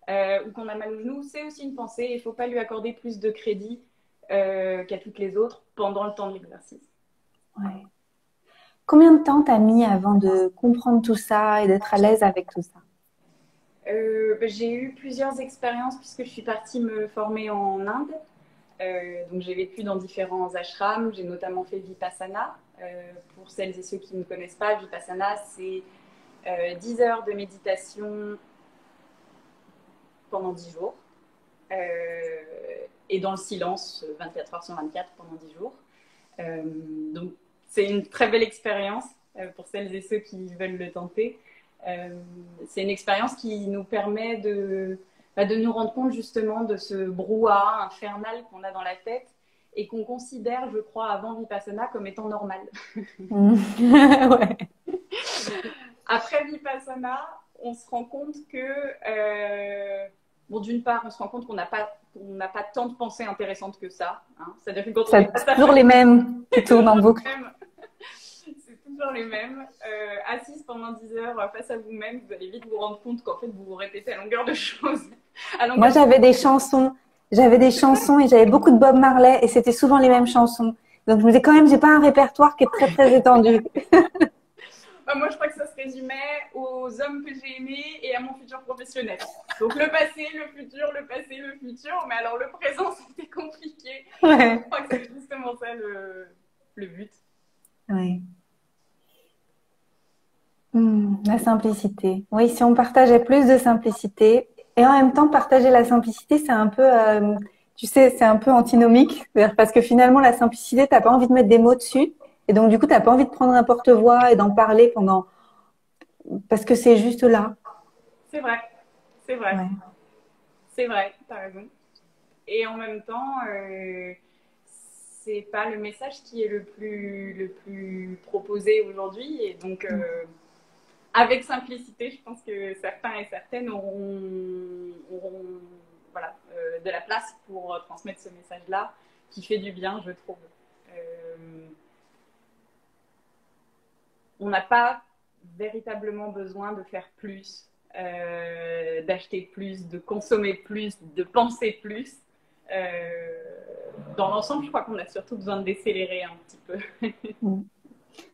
ou qu'on a mal aux genoux, c'est aussi une pensée. Il ne faut pas lui accorder plus de crédit qu'à toutes les autres pendant le temps de l'exercice. Ouais. Combien de temps t'as mis avant de comprendre tout ça et d'être à l'aise avec tout ça? J'ai eu plusieurs expériences puisque je suis partie me former en Inde. Donc j'ai vécu dans différents ashrams. J'ai notamment fait Vipassana. Pour celles et ceux qui ne connaissent pas, Vipassana, c'est 10 heures de méditation pendant 10 jours. Et dans le silence, 24 heures sur 24 pendant 10 jours. Donc c'est une très belle expérience pour celles et ceux qui veulent le tenter. C'est une expérience qui nous permet de nous rendre compte justement de ce brouhaha infernal qu'on a dans la tête et qu'on considère, je crois, avant Vipassana comme étant normal. Ouais. Après Vipassana, on se rend compte que, d'une part, on se rend compte qu'on n'a pas tant de pensées intéressantes que ça. Hein. C'est-à-dire que quand on c'est toujours les mêmes qui tournent en boucle. C'est toujours les mêmes. Assises pendant 10 heures face à vous-même, vous allez vite vous rendre compte qu'en fait, vous vous répétez à longueur de choses. Moi, j'avais des chansons et j'avais beaucoup de Bob Marley et c'était souvent les mêmes chansons. Donc, je me disais quand même, j'ai pas un répertoire qui est très, très étendu. Moi, je crois que ça se résumait aux hommes que j'ai aimés et à mon futur professionnel. Donc, le passé, le futur, le passé, le futur. Mais alors, le présent, c'était compliqué. Ouais. Je crois que c'est justement ça le but. Oui. La simplicité. Oui, si on partageait plus de simplicité, et en même temps, partager la simplicité, c'est un peu, tu sais, c'est un peu antinomique. Parce que finalement, la simplicité, t'as pas envie de mettre des mots dessus. Et donc, du coup, t'as pas envie de prendre un porte-voix et d'en parler parce que c'est juste là. C'est vrai. C'est vrai. Ouais. C'est vrai, t'as raison. Et en même temps, c'est pas le message qui est le plus proposé aujourd'hui. Et donc, avec simplicité, je pense que certains et certaines auront voilà, de la place pour transmettre ce message-là, qui fait du bien, je trouve. On n'a pas véritablement besoin de faire plus, d'acheter plus, de consommer plus, de penser plus. Dans l'ensemble, je crois qu'on a surtout besoin de décélérer un petit peu.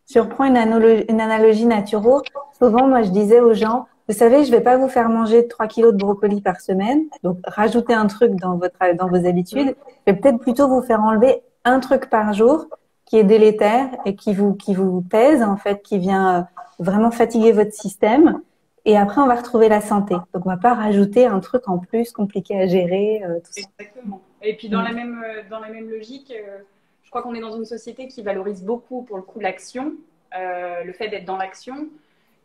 Si on reprend une analogie naturo, souvent, moi, je disais aux gens, vous savez, je vais pas vous faire manger 3 kilos de brocoli par semaine, donc rajoutez un truc dans vos habitudes. Je vais peut-être plutôt vous faire enlever un truc par jour qui est délétère et qui vous pèse, en fait, qui vient vraiment fatiguer votre système. Et après, on va retrouver la santé. Donc, on va pas rajouter un truc en plus compliqué à gérer. Tout ça. Exactement. Et puis, dans la même logique, je crois qu'on est dans une société qui valorise beaucoup, pour le coup, l'action, le fait d'être dans l'action,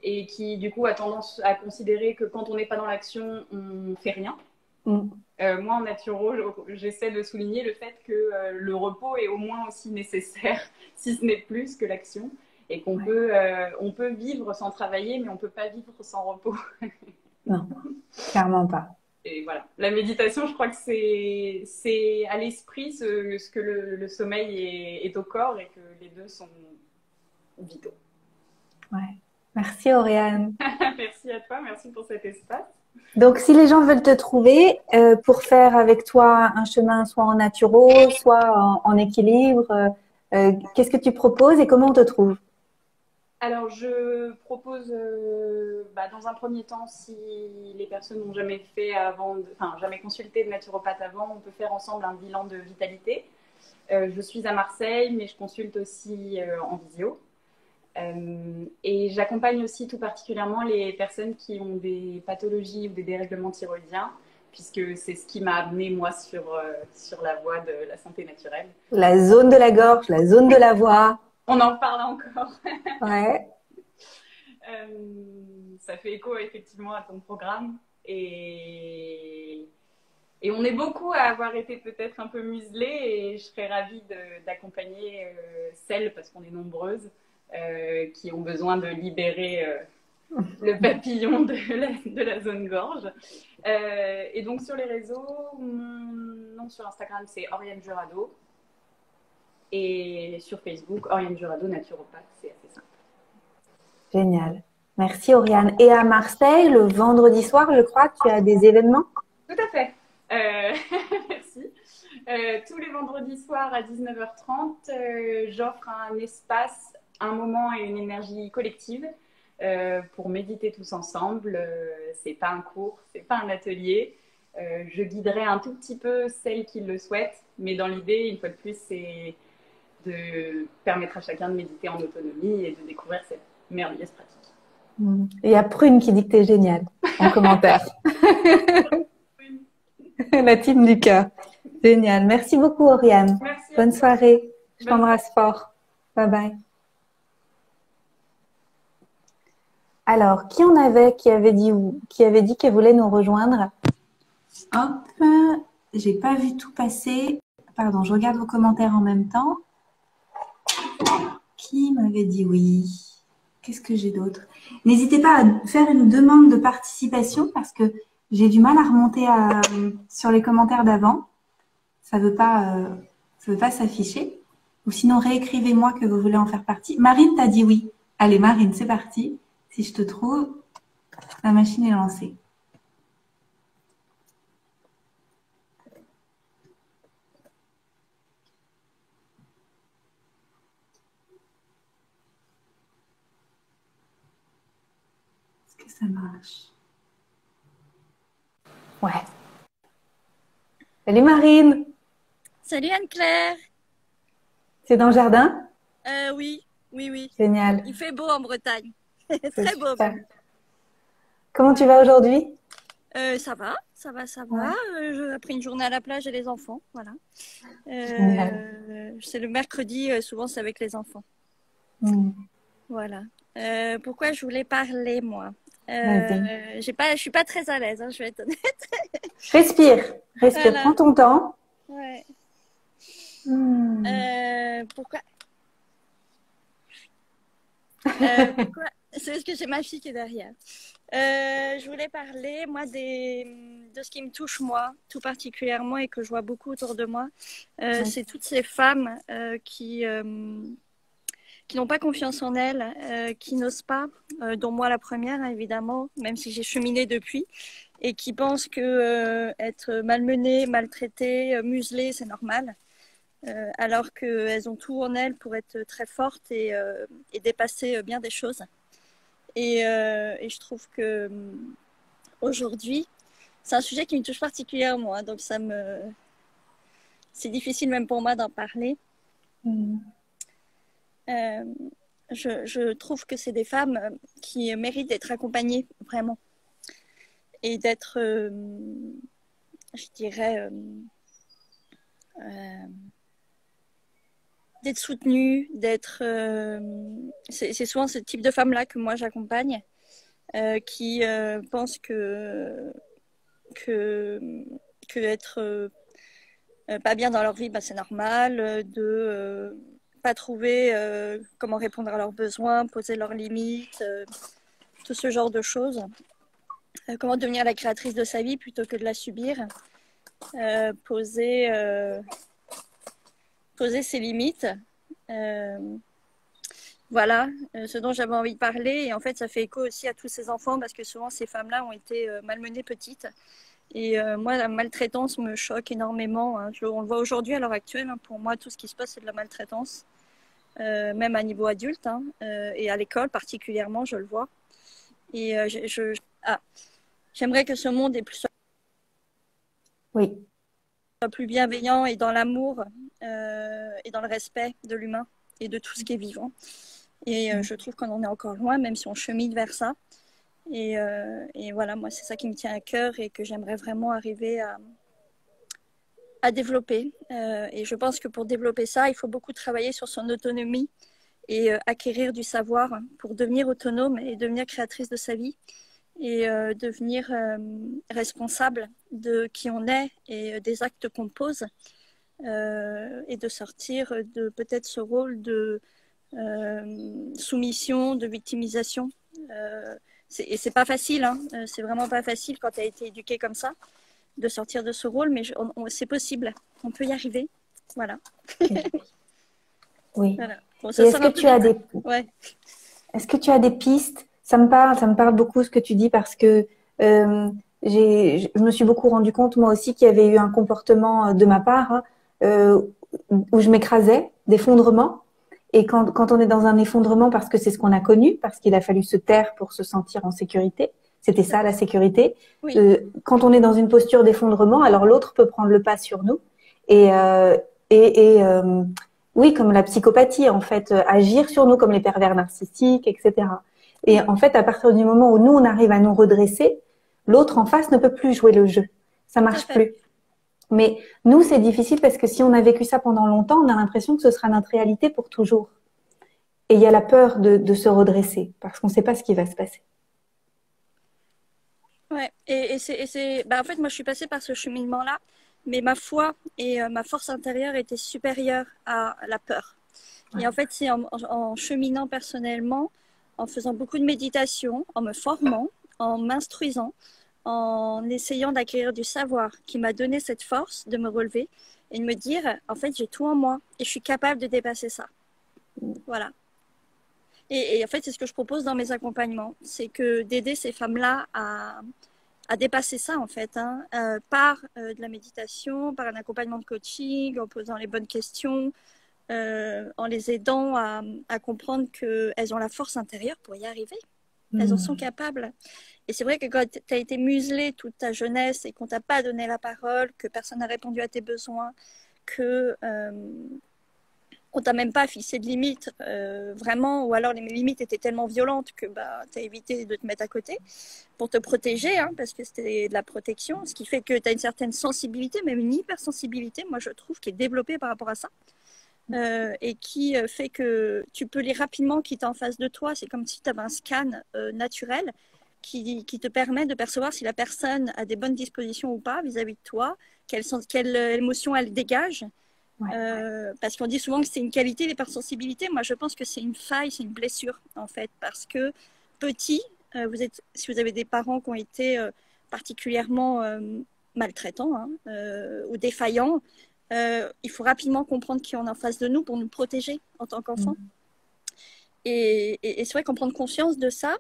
et qui, du coup, a tendance à considérer que quand on n'est pas dans l'action, on ne fait rien. Mm. Moi, en naturo, j'essaie de souligner le fait que le repos est au moins aussi nécessaire, si ce n'est plus que l'action, et qu'on on peut vivre sans travailler, mais on ne peut pas vivre sans repos. Non, clairement pas. Et voilà, la méditation, je crois que c'est à l'esprit ce que le sommeil est au corps et que les deux sont vitaux. Ouais. Merci Oriane. Merci à toi, merci pour cet espace. Donc, si les gens veulent te trouver pour faire avec toi un chemin soit en naturo, soit en équilibre, qu'est-ce que tu proposes et comment on te trouve? Alors, je propose, dans un premier temps, si les personnes n'ont jamais fait jamais consulté de naturopathe avant, on peut faire ensemble un bilan de vitalité. Je suis à Marseille, mais je consulte aussi en visio. Et j'accompagne aussi tout particulièrement les personnes qui ont des pathologies ou des dérèglements thyroïdiens, puisque c'est ce qui m'a amené moi sur la voie de la santé naturelle. La zone de la gorge, la zone de la voix. On en parle encore. Ouais. Ça fait écho effectivement à ton programme et on est beaucoup à avoir été peut-être un peu muselés et je serais ravie d'accompagner celles, parce qu'on est nombreuses, qui ont besoin de libérer le papillon de la zone gorge. Et donc sur les réseaux, mon nom sur Instagram c'est Oriane Jurado et sur Facebook Oriane Jurado naturopathe, c'est assez simple. Génial. Merci Oriane. Et à Marseille, le vendredi soir, je crois que tu as des événements? Tout à fait. Merci. Tous les vendredis soirs à 19h30, j'offre un espace, un moment et une énergie collective pour méditer tous ensemble. C'est pas un cours, c'est pas un atelier. Je guiderai un tout petit peu celles qui le souhaitent, mais dans l'idée, une fois de plus, c'est de permettre à chacun de méditer en autonomie et de découvrir cette merveilleuse pratique. Il y a Prune qui dit que t'es géniale en commentaire. La team du cœur. Génial. Merci beaucoup, Oriane. Merci. Bonne soirée. Je t'embrasse fort. Bye bye. Alors, qui avait dit qu'elle voulait nous rejoindre? Hop, j'ai pas vu tout passer. Pardon, je regarde vos commentaires en même temps. Qui m'avait dit oui? Qu'est-ce que j'ai d'autre? N'hésitez pas à faire une demande de participation parce que j'ai du mal à remonter sur les commentaires d'avant. Ça veut pas s'afficher. Ou sinon, réécrivez-moi que vous voulez en faire partie. Marine t'a dit oui. Allez, Marine, c'est parti. Si je te trouve, la machine est lancée. Est-ce que ça marche? Ouais. Salut Marine. Salut Anne-Claire. C'est dans le jardin? Oui. Génial. Il fait beau en Bretagne. Très beau. Comment tu vas aujourd'hui? Ça va. Ouais. Après une journée à la plage et les enfants, voilà. C'est le mercredi, souvent c'est avec les enfants. Voilà. Pourquoi je voulais parler, moi? Je suis pas très à l'aise, je vais être honnête. Respire. Voilà. Prends ton temps. Ouais. Pourquoi C'est parce que j'ai ma fille qui est derrière. Je voulais parler, moi, de ce qui me touche, moi, tout particulièrement, et que je vois beaucoup autour de moi. C'est toutes ces femmes qui n'ont pas confiance en elles, qui n'osent pas, dont moi la première, hein, évidemment, même si j'ai cheminé depuis, et qui pensent que être malmenée, maltraitée, muselée, c'est normal. Alors qu'elles ont tout en elles pour être très fortes et dépasser bien des choses. Et je trouve que aujourd'hui, c'est un sujet qui me touche particulièrement, hein, donc c'est difficile même pour moi d'en parler. Je trouve que c'est des femmes qui méritent d'être accompagnées, vraiment. Et d'être, je dirais, d'être soutenues, c'est souvent ce type de femmes-là que moi j'accompagne, qui pensent que que être pas bien dans leur vie, bah, c'est normal, de pas trouver comment répondre à leurs besoins, poser leurs limites, tout ce genre de choses. Comment devenir la créatrice de sa vie plutôt que de la subir. Poser ses limites. Voilà ce dont j'avais envie de parler. Et en fait, ça fait écho aussi à tous ces enfants parce que souvent, ces femmes-là ont été malmenées petites. Et moi, la maltraitance me choque énormément. Hein. On le voit aujourd'hui à l'heure actuelle. Hein. Pour moi, tout ce qui se passe, c'est de la maltraitance. Même à niveau adulte. Hein. Et à l'école particulièrement, je le vois. Et j'aimerais que ce monde soit plus bienveillant et dans l'amour et dans le respect de l'humain et de tout ce qui est vivant. Et je trouve qu'on en est encore loin, même si on chemine vers ça. Et voilà, moi, c'est ça qui me tient à cœur et que j'aimerais vraiment arriver à développer. Et je pense que pour développer ça, il faut beaucoup travailler sur son autonomie et acquérir du savoir pour devenir autonome et devenir créatrice de sa vie et devenir responsable de qui on est et des actes qu'on pose et de sortir de peut-être ce rôle de soumission, de victimisation. Et c'est pas facile, hein. C'est vraiment pas facile quand tu as été éduqué comme ça de sortir de ce rôle, mais c'est possible, on peut y arriver. Voilà. Oui. Voilà. Bon, est-ce que tu as des pistes? Ça me parle beaucoup ce que tu dis parce que je me suis beaucoup rendu compte moi aussi qu'il y avait eu un comportement de ma part où je m'écrasais, d'effondrement. Et quand on est dans un effondrement, parce que c'est ce qu'on a connu, parce qu'il a fallu se taire pour se sentir en sécurité, c'était ça la sécurité. Oui. Quand on est dans une posture d'effondrement, alors l'autre peut prendre le pas sur nous. Oui, comme la psychopathie, en fait, agir sur nous comme les pervers narcissiques, etc. Et en fait, à partir du moment où nous, on arrive à nous redresser, l'autre en face ne peut plus jouer le jeu. Ça marche plus. Mais nous, c'est difficile parce que si on a vécu ça pendant longtemps, on a l'impression que ce sera notre réalité pour toujours. Et il y a la peur de se redresser parce qu'on ne sait pas ce qui va se passer. Ouais, en fait, moi, je suis passée par ce cheminement-là, mais ma foi et ma force intérieure étaient supérieures à la peur. Ouais. Et en fait, c'est en cheminant personnellement, en faisant beaucoup de méditation, en me formant, en m'instruisant, en essayant d'acquérir du savoir qui m'a donné cette force de me relever et de me dire, en fait, j'ai tout en moi et je suis capable de dépasser ça. Voilà. Et en fait, c'est ce que je propose dans mes accompagnements, c'est que d'aider ces femmes-là à dépasser ça, en fait, hein, par de la méditation, par un accompagnement de coaching, en posant les bonnes questions, en les aidant à comprendre qu'elles ont la force intérieure pour y arriver. Elles en sont capables. Et c'est vrai que quand tu as été muselée toute ta jeunesse et qu'on t'a pas donné la parole, que personne n'a répondu à tes besoins, que on t'a même pas fixé de limites, vraiment, ou alors les limites étaient tellement violentes que tu as évité de te mettre à côté pour te protéger, hein, parce que c'était de la protection, ce qui fait que tu as une certaine sensibilité, même une hypersensibilité, moi je trouve, qui est développée par rapport à ça. Et qui fait que tu peux lire rapidement qui est en face de toi. C'est comme si tu avais un scan naturel qui te permet de percevoir si la personne a des bonnes dispositions ou pas vis-à-vis de toi, quelle émotion elle dégage. Parce qu'on dit souvent que c'est une qualité, l'hypersensibilité. Moi, je pense que c'est une faille, c'est une blessure, en fait. Parce que petit, si vous avez des parents qui ont été particulièrement maltraitants ou défaillants, il faut rapidement comprendre qui on a en face de nous pour nous protéger en tant qu'enfant. Et c'est vrai qu'on prend conscience de ça.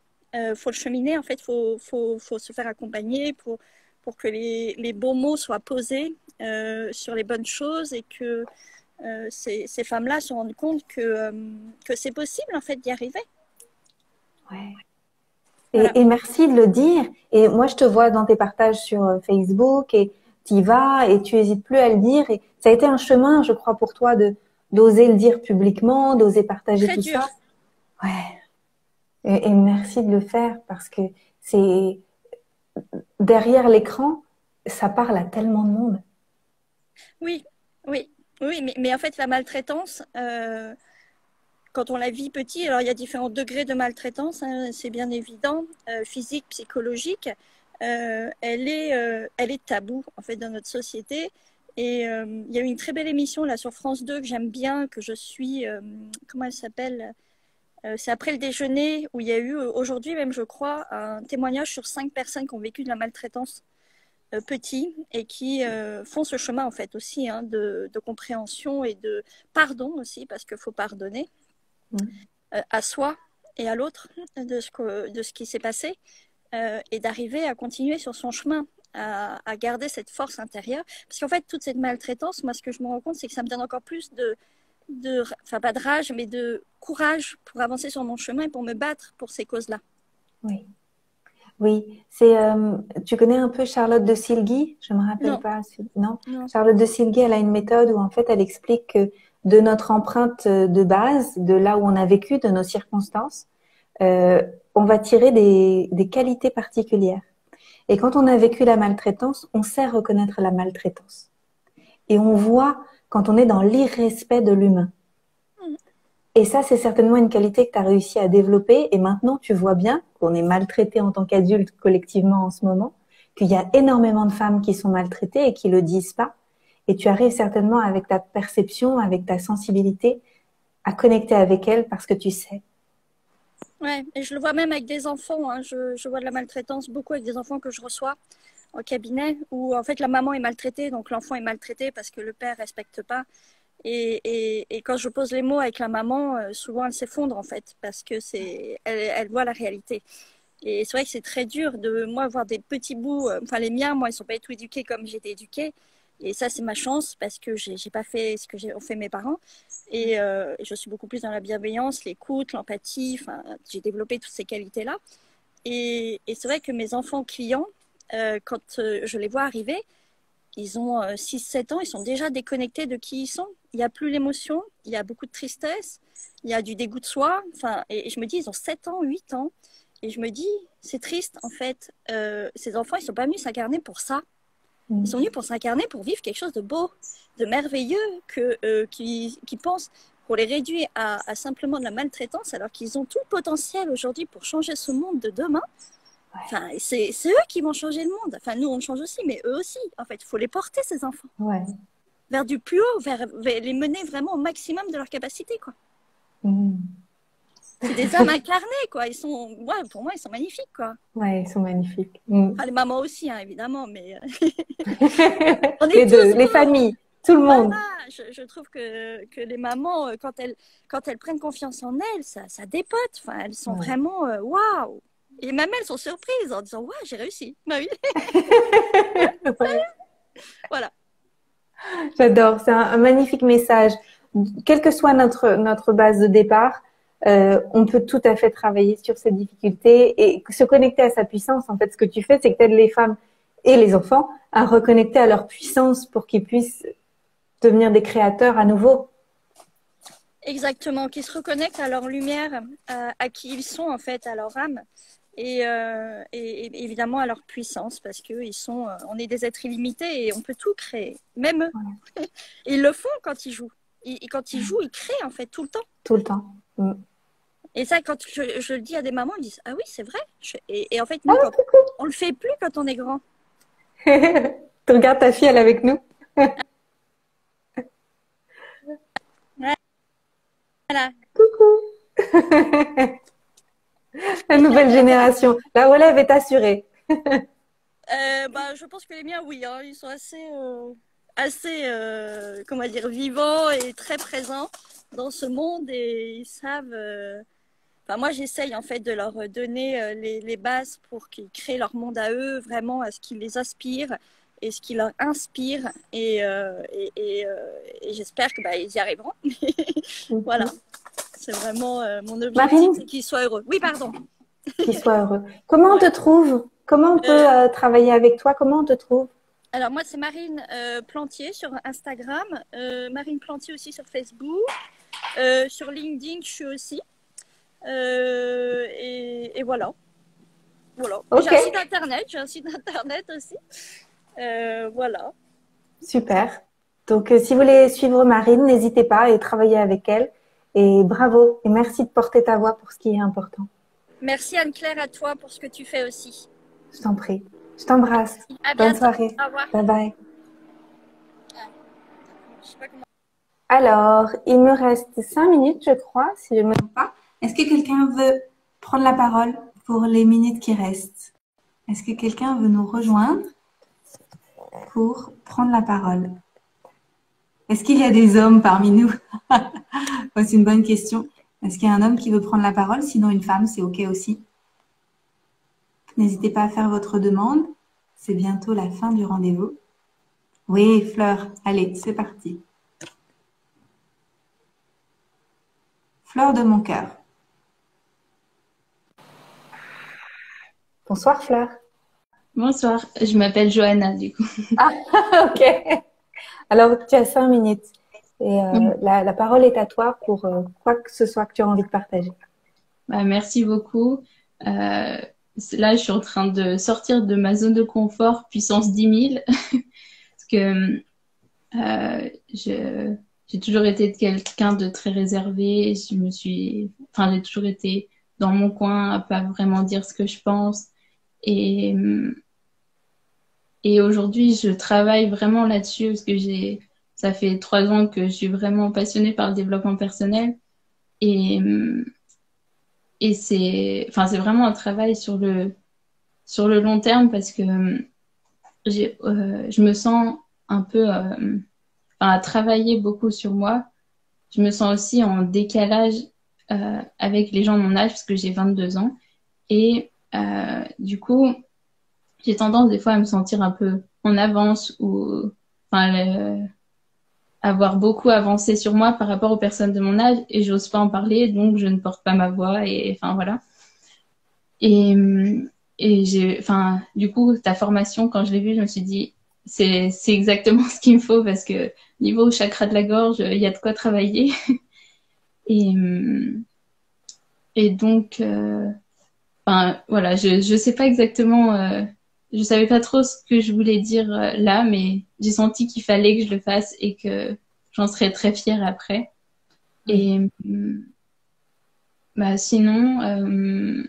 Faut le cheminer, en fait, faut se faire accompagner pour que les bons mots soient posés sur les bonnes choses et que ces femmes-là se rendent compte que c'est possible, en fait, d'y arriver. Ouais. Et merci de le dire. Et moi, je te vois dans tes partages sur Facebook et tu y vas et tu n'hésites plus à le dire. Et ça a été un chemin, je crois, pour toi d'oser le dire publiquement, d'oser partager tout ça. Ouais. Et merci de le faire parce que c'est derrière l'écran, ça parle à tellement de monde. Oui, mais en fait, la maltraitance, quand on la vit petit, alors il y a différents degrés de maltraitance, hein, c'est bien évident, physique, psychologique. elle est taboue en fait dans notre société. Et il y a eu une très belle émission là sur France 2 que j'aime bien, que je suis, comment elle s'appelle? C'est après le déjeuner où il y a eu aujourd'hui même je crois un témoignage sur 5 personnes qui ont vécu de la maltraitance petit et qui font ce chemin en fait aussi hein, de compréhension et de pardon aussi parce qu'il faut pardonner à soi et à l'autre de ce qui s'est passé et d'arriver à continuer sur son chemin. À garder cette force intérieure. Parce qu'en fait, toute cette maltraitance, moi, ce que je me rends compte, c'est que ça me donne encore plus enfin pas de rage, mais de courage pour avancer sur mon chemin et pour me battre pour ces causes-là. Oui, oui. Tu connais un peu Charlotte de Silgui? Je me rappelle Non. pas. Non. Non. Charlotte de Silgui, elle a une méthode où en fait, elle explique que de notre empreinte de base, de là où on a vécu, de nos circonstances, on va tirer des qualités particulières. Et quand on a vécu la maltraitance, on sait reconnaître la maltraitance. Et on voit quand on est dans l'irrespect de l'humain. Et ça, c'est certainement une qualité que tu as réussi à développer. Et maintenant, tu vois bien qu'on est maltraité en tant qu'adulte collectivement en ce moment, qu'il y a énormément de femmes qui sont maltraitées et qui le disent pas. Et tu arrives certainement avec ta perception, avec ta sensibilité, à connecter avec elles parce que tu sais. Ouais, et je le vois même avec des enfants. Hein. Je vois de la maltraitance beaucoup avec des enfants que je reçois au cabinet où en fait la maman est maltraitée, donc l'enfant est maltraité parce que le père respecte pas. Et quand je pose les mots avec la maman, souvent elle s'effondre en fait parce que elle voit la réalité. Et c'est vrai que c'est très dur de moi voir des petits bouts. Enfin les miens, moi ils sont pas du tout éduqués comme j'ai été éduquée. Et ça c'est ma chance parce que j'ai pas fait ce que ont fait mes parents. Et je suis beaucoup plus dans la bienveillance, l'écoute, l'empathie. Enfin, j'ai développé toutes ces qualités-là. Et c'est vrai que mes enfants clients, quand je les vois arriver, ils ont 6-7 ans, ils sont déjà déconnectés de qui ils sont. Il n'y a plus l'émotion, il y a beaucoup de tristesse, il y a du dégoût de soi. Enfin, et je me dis, ils ont 7 ans, 8 ans. Et je me dis, c'est triste en fait. Ces enfants, ils ne sont pas venus s'incarner pour ça. Ils sont venus pour s'incarner, pour vivre quelque chose de beau, de merveilleux, qui pensent qu'on les réduit à simplement de la maltraitance alors qu'ils ont tout le potentiel aujourd'hui pour changer ce monde de demain. Enfin, c'est eux qui vont changer le monde. Enfin, nous, on change aussi, mais eux aussi. En fait, il faut les porter, ces enfants. Ouais. Vers du plus haut, vers les mener vraiment au maximum de leur capacité, quoi. C'est des âmes incarnées, quoi. Pour moi, ils sont magnifiques, quoi. Ouais, ils sont magnifiques. Enfin, les mamans aussi, hein, évidemment, mais on est les deux, les familles, tout le monde. Voilà, je trouve que les mamans, quand elles prennent confiance en elles, ça dépote. Enfin, elles sont vraiment waouh. Et même elles sont surprises en disant waouh, j'ai réussi. Bah oui. Voilà. J'adore, c'est un magnifique message. Quelle que soit notre base de départ, on peut tout à fait travailler sur ces difficultés et se connecter à sa puissance. En fait, ce que tu fais, c'est que tu aides les femmes et les enfants à reconnecter à leur puissance pour qu'ils puissent devenir des créateurs à nouveau. Exactement, qu'ils se reconnectent à leur lumière, à qui ils sont en fait, à leur âme et évidemment à leur puissance parce que on est des êtres illimités et on peut tout créer, même eux. Ouais. Ils le font quand ils jouent. Quand ils jouent, ils créent en fait tout le temps. Tout le temps. Et ça, quand je le dis à des mamans, ils disent ah oui, c'est vrai. Et en fait, nous, on le fait plus quand on est grand. Tu regardes ta fille, elle est avec nous. Voilà. Coucou. La nouvelle génération. La relève est assurée. Je pense que les miens, oui. Hein, ils sont assez comment dire, vivants et très présents dans ce monde et ils savent. Enfin, moi, j'essaye en fait de leur donner les bases pour qu'ils créent leur monde à eux, vraiment à ce qui les aspire et ce qui leur inspire. Et j'espère que ils y arriveront. Voilà. C'est vraiment mon objectif, c'est qu'ils soient heureux. Oui, pardon. Qu'ils soient heureux. Comment on te trouve? Comment on peut travailler avec toi? Comment on te trouve? Alors, moi, c'est Marine Plantier sur Instagram. Marine Plantier aussi sur Facebook. Sur LinkedIn, je suis aussi. Et voilà. Voilà. Okay. J'ai un site internet aussi. Voilà. Super. Donc, si vous voulez suivre Marine, n'hésitez pas et travailler avec elle. Et bravo. Et merci de porter ta voix pour ce qui est important. Merci Anne-Claire à toi pour ce que tu fais aussi. Je t'en prie. Je t'embrasse. À Bonne bientôt. soirée. Au revoir. Bye bye. Je sais pas comment... Alors, il me reste 5 minutes, je crois, si je me... Est-ce que quelqu'un veut prendre la parole pour les minutes qui restent? Est-ce que quelqu'un veut nous rejoindre pour prendre la parole? Est-ce qu'il y a des hommes parmi nous? C'est une bonne question. Est-ce qu'il y a un homme qui veut prendre la parole? Sinon, une femme, c'est OK aussi. N'hésitez pas à faire votre demande. C'est bientôt la fin du rendez-vous. Oui, Fleur. Allez, c'est parti. Fleur de mon cœur. Bonsoir, Fleur. Bonsoir, je m'appelle Johanna du coup. Ah, ok. Alors, tu as 5 minutes. Et la parole est à toi pour quoi que ce soit que tu as envie de partager. Bah, merci beaucoup. Là, je suis en train de sortir de ma zone de confort puissance 10 000 parce que j'ai toujours été quelqu'un de très réservé. J'ai toujours été dans mon coin, à pas vraiment dire ce que je pense. Et aujourd'hui, je travaille vraiment là-dessus parce que ça fait 3 ans que je suis vraiment passionnée par le développement personnel. Et c'est vraiment un travail sur le long terme parce que je me sens un peu à travailler beaucoup sur moi. Je me sens aussi en décalage avec les gens de mon âge parce que j'ai 22 ans. Et du coup, j'ai tendance des fois à me sentir un peu en avance ou avoir beaucoup avancé sur moi par rapport aux personnes de mon âge et j'ose pas en parler, donc je ne porte pas ma voix et voilà. Et du coup, ta formation, quand je l'ai vue, je me suis dit, c'est exactement ce qu'il me faut parce que niveau chakra de la gorge, il y a de quoi travailler. Et donc, voilà, je sais pas exactement, je savais pas trop ce que je voulais dire là, mais j'ai senti qu'il fallait que je le fasse et que j'en serais très fière après. Et sinon,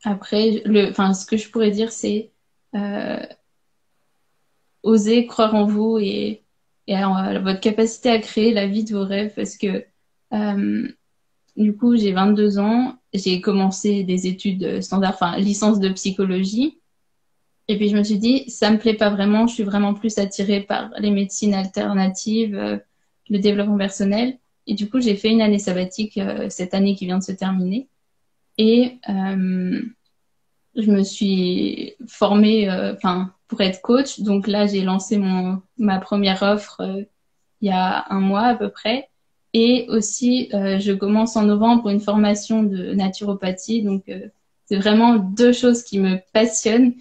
après, ce que je pourrais dire, c'est oser croire en vous et à votre capacité à créer la vie de vos rêves parce que du coup, j'ai 22 ans, j'ai commencé des études standards, licence de psychologie. Et puis, je me suis dit, ça me plaît pas vraiment, je suis vraiment plus attirée par les médecines alternatives, le développement personnel. Et du coup, j'ai fait une année sabbatique cette année qui vient de se terminer. Et je me suis formée pour être coach. Donc là, j'ai lancé ma première offre il y a 1 mois à peu près. Et aussi, je commence en novembre une formation de naturopathie. Donc, c'est vraiment 2 choses qui me passionnent.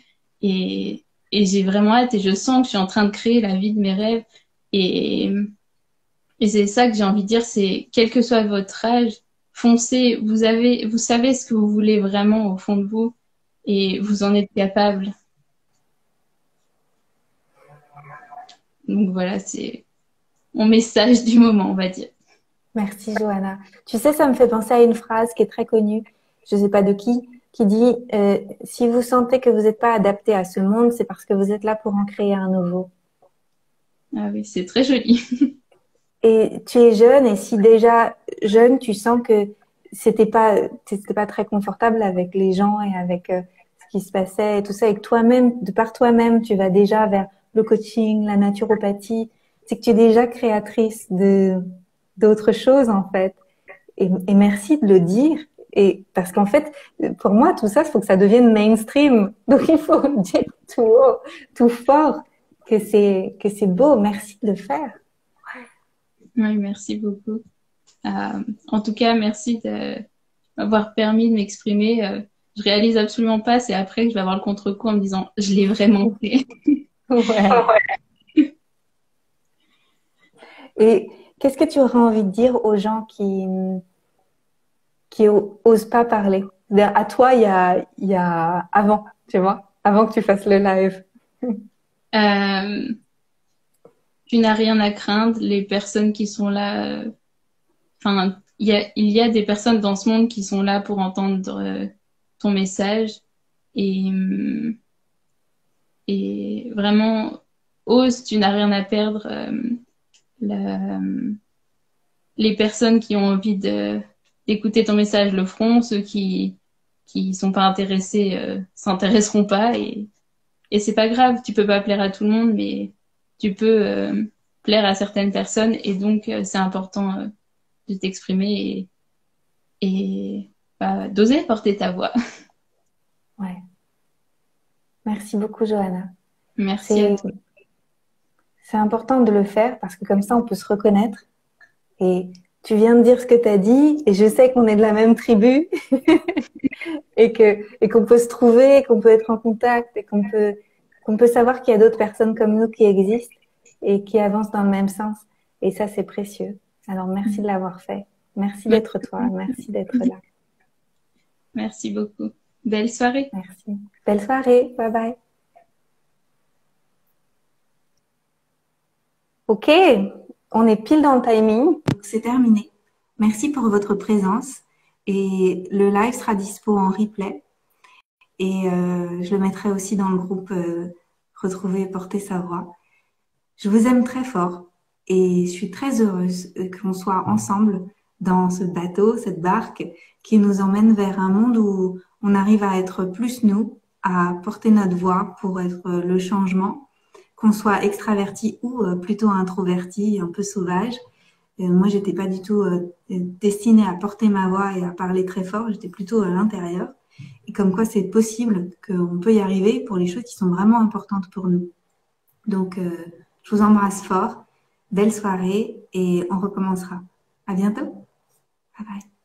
Et j'ai vraiment hâte et je sens que je suis en train de créer la vie de mes rêves. Et c'est ça que j'ai envie de dire, c'est quel que soit votre âge, foncez. Vous savez ce que vous voulez vraiment au fond de vous et vous en êtes capable. Donc voilà, c'est mon message du moment, on va dire. Merci, Johanna. Tu sais, ça me fait penser à une phrase qui est très connue, je ne sais pas de qui dit si vous sentez que vous n'êtes pas adapté à ce monde, c'est parce que vous êtes là pour en créer un nouveau. Ah oui, c'est très joli. Et tu es jeune, et si déjà jeune, tu sens que t'étais pas très confortable avec les gens et avec ce qui se passait et tout ça, et que toi-même, de par toi-même, tu vas déjà vers le coaching, la naturopathie, c'est que tu es déjà créatrice d'autres choses en fait. Et merci de le dire. Et parce qu'en fait, pour moi, tout ça, il faut que ça devienne mainstream. Donc, il faut dire tout haut, tout fort que c'est beau. Merci de le faire. Oui, merci beaucoup. En tout cas, merci de m'avoir permis de m'exprimer. Je réalise absolument pas, c'est après que je vais avoir le contre-coup en me disant, je l'ai vraiment fait. Ouais. Et qu'est-ce que tu aurais envie de dire aux gens qui osent pas parler? À toi, il y a avant, tu vois, avant que tu fasses le live. Tu n'as rien à craindre. Les personnes qui sont là, il y a des personnes dans ce monde qui sont là pour entendre ton message et Et vraiment, ose, tu n'as rien à perdre. La- les personnes qui ont envie d'écouter ton message le feront, ceux qui sont pas intéressés s'intéresseront pas et c'est pas grave, tu peux pas plaire à tout le monde, mais tu peux plaire à certaines personnes et donc c'est important de t'exprimer et bah, d'oser porter ta voix. Ouais. Merci beaucoup, Johanna. Merci à toi. C'est important de le faire parce que comme ça, on peut se reconnaître. Et tu viens de dire ce que tu as dit et je sais qu'on est de la même tribu et qu'on peut se trouver, qu'on peut être en contact et qu'on peut savoir qu'il y a d'autres personnes comme nous qui existent et qui avancent dans le même sens. Et ça, c'est précieux. Alors, merci de l'avoir fait. Merci d'être toi. Merci d'être là. Merci beaucoup. Belle soirée. Merci. Belle soirée. Bye bye. Ok, on est pile dans le timing. C'est terminé. Merci pour votre présence. Et le live sera dispo en replay. Et je le mettrai aussi dans le groupe Retrouver et porter sa voix. Je vous aime très fort et je suis très heureuse qu'on soit ensemble dans ce bateau, cette barque qui nous emmène vers un monde où on arrive à être plus nous, à porter notre voix pour être le changement, qu'on soit extraverti ou plutôt introverti, un peu sauvage. Moi, j'étais pas du tout destinée à porter ma voix et à parler très fort, j'étais plutôt à l'intérieur. Et comme quoi c'est possible qu'on peut y arriver pour les choses qui sont vraiment importantes pour nous. Donc, je vous embrasse fort, belle soirée et on recommencera. À bientôt. Bye bye.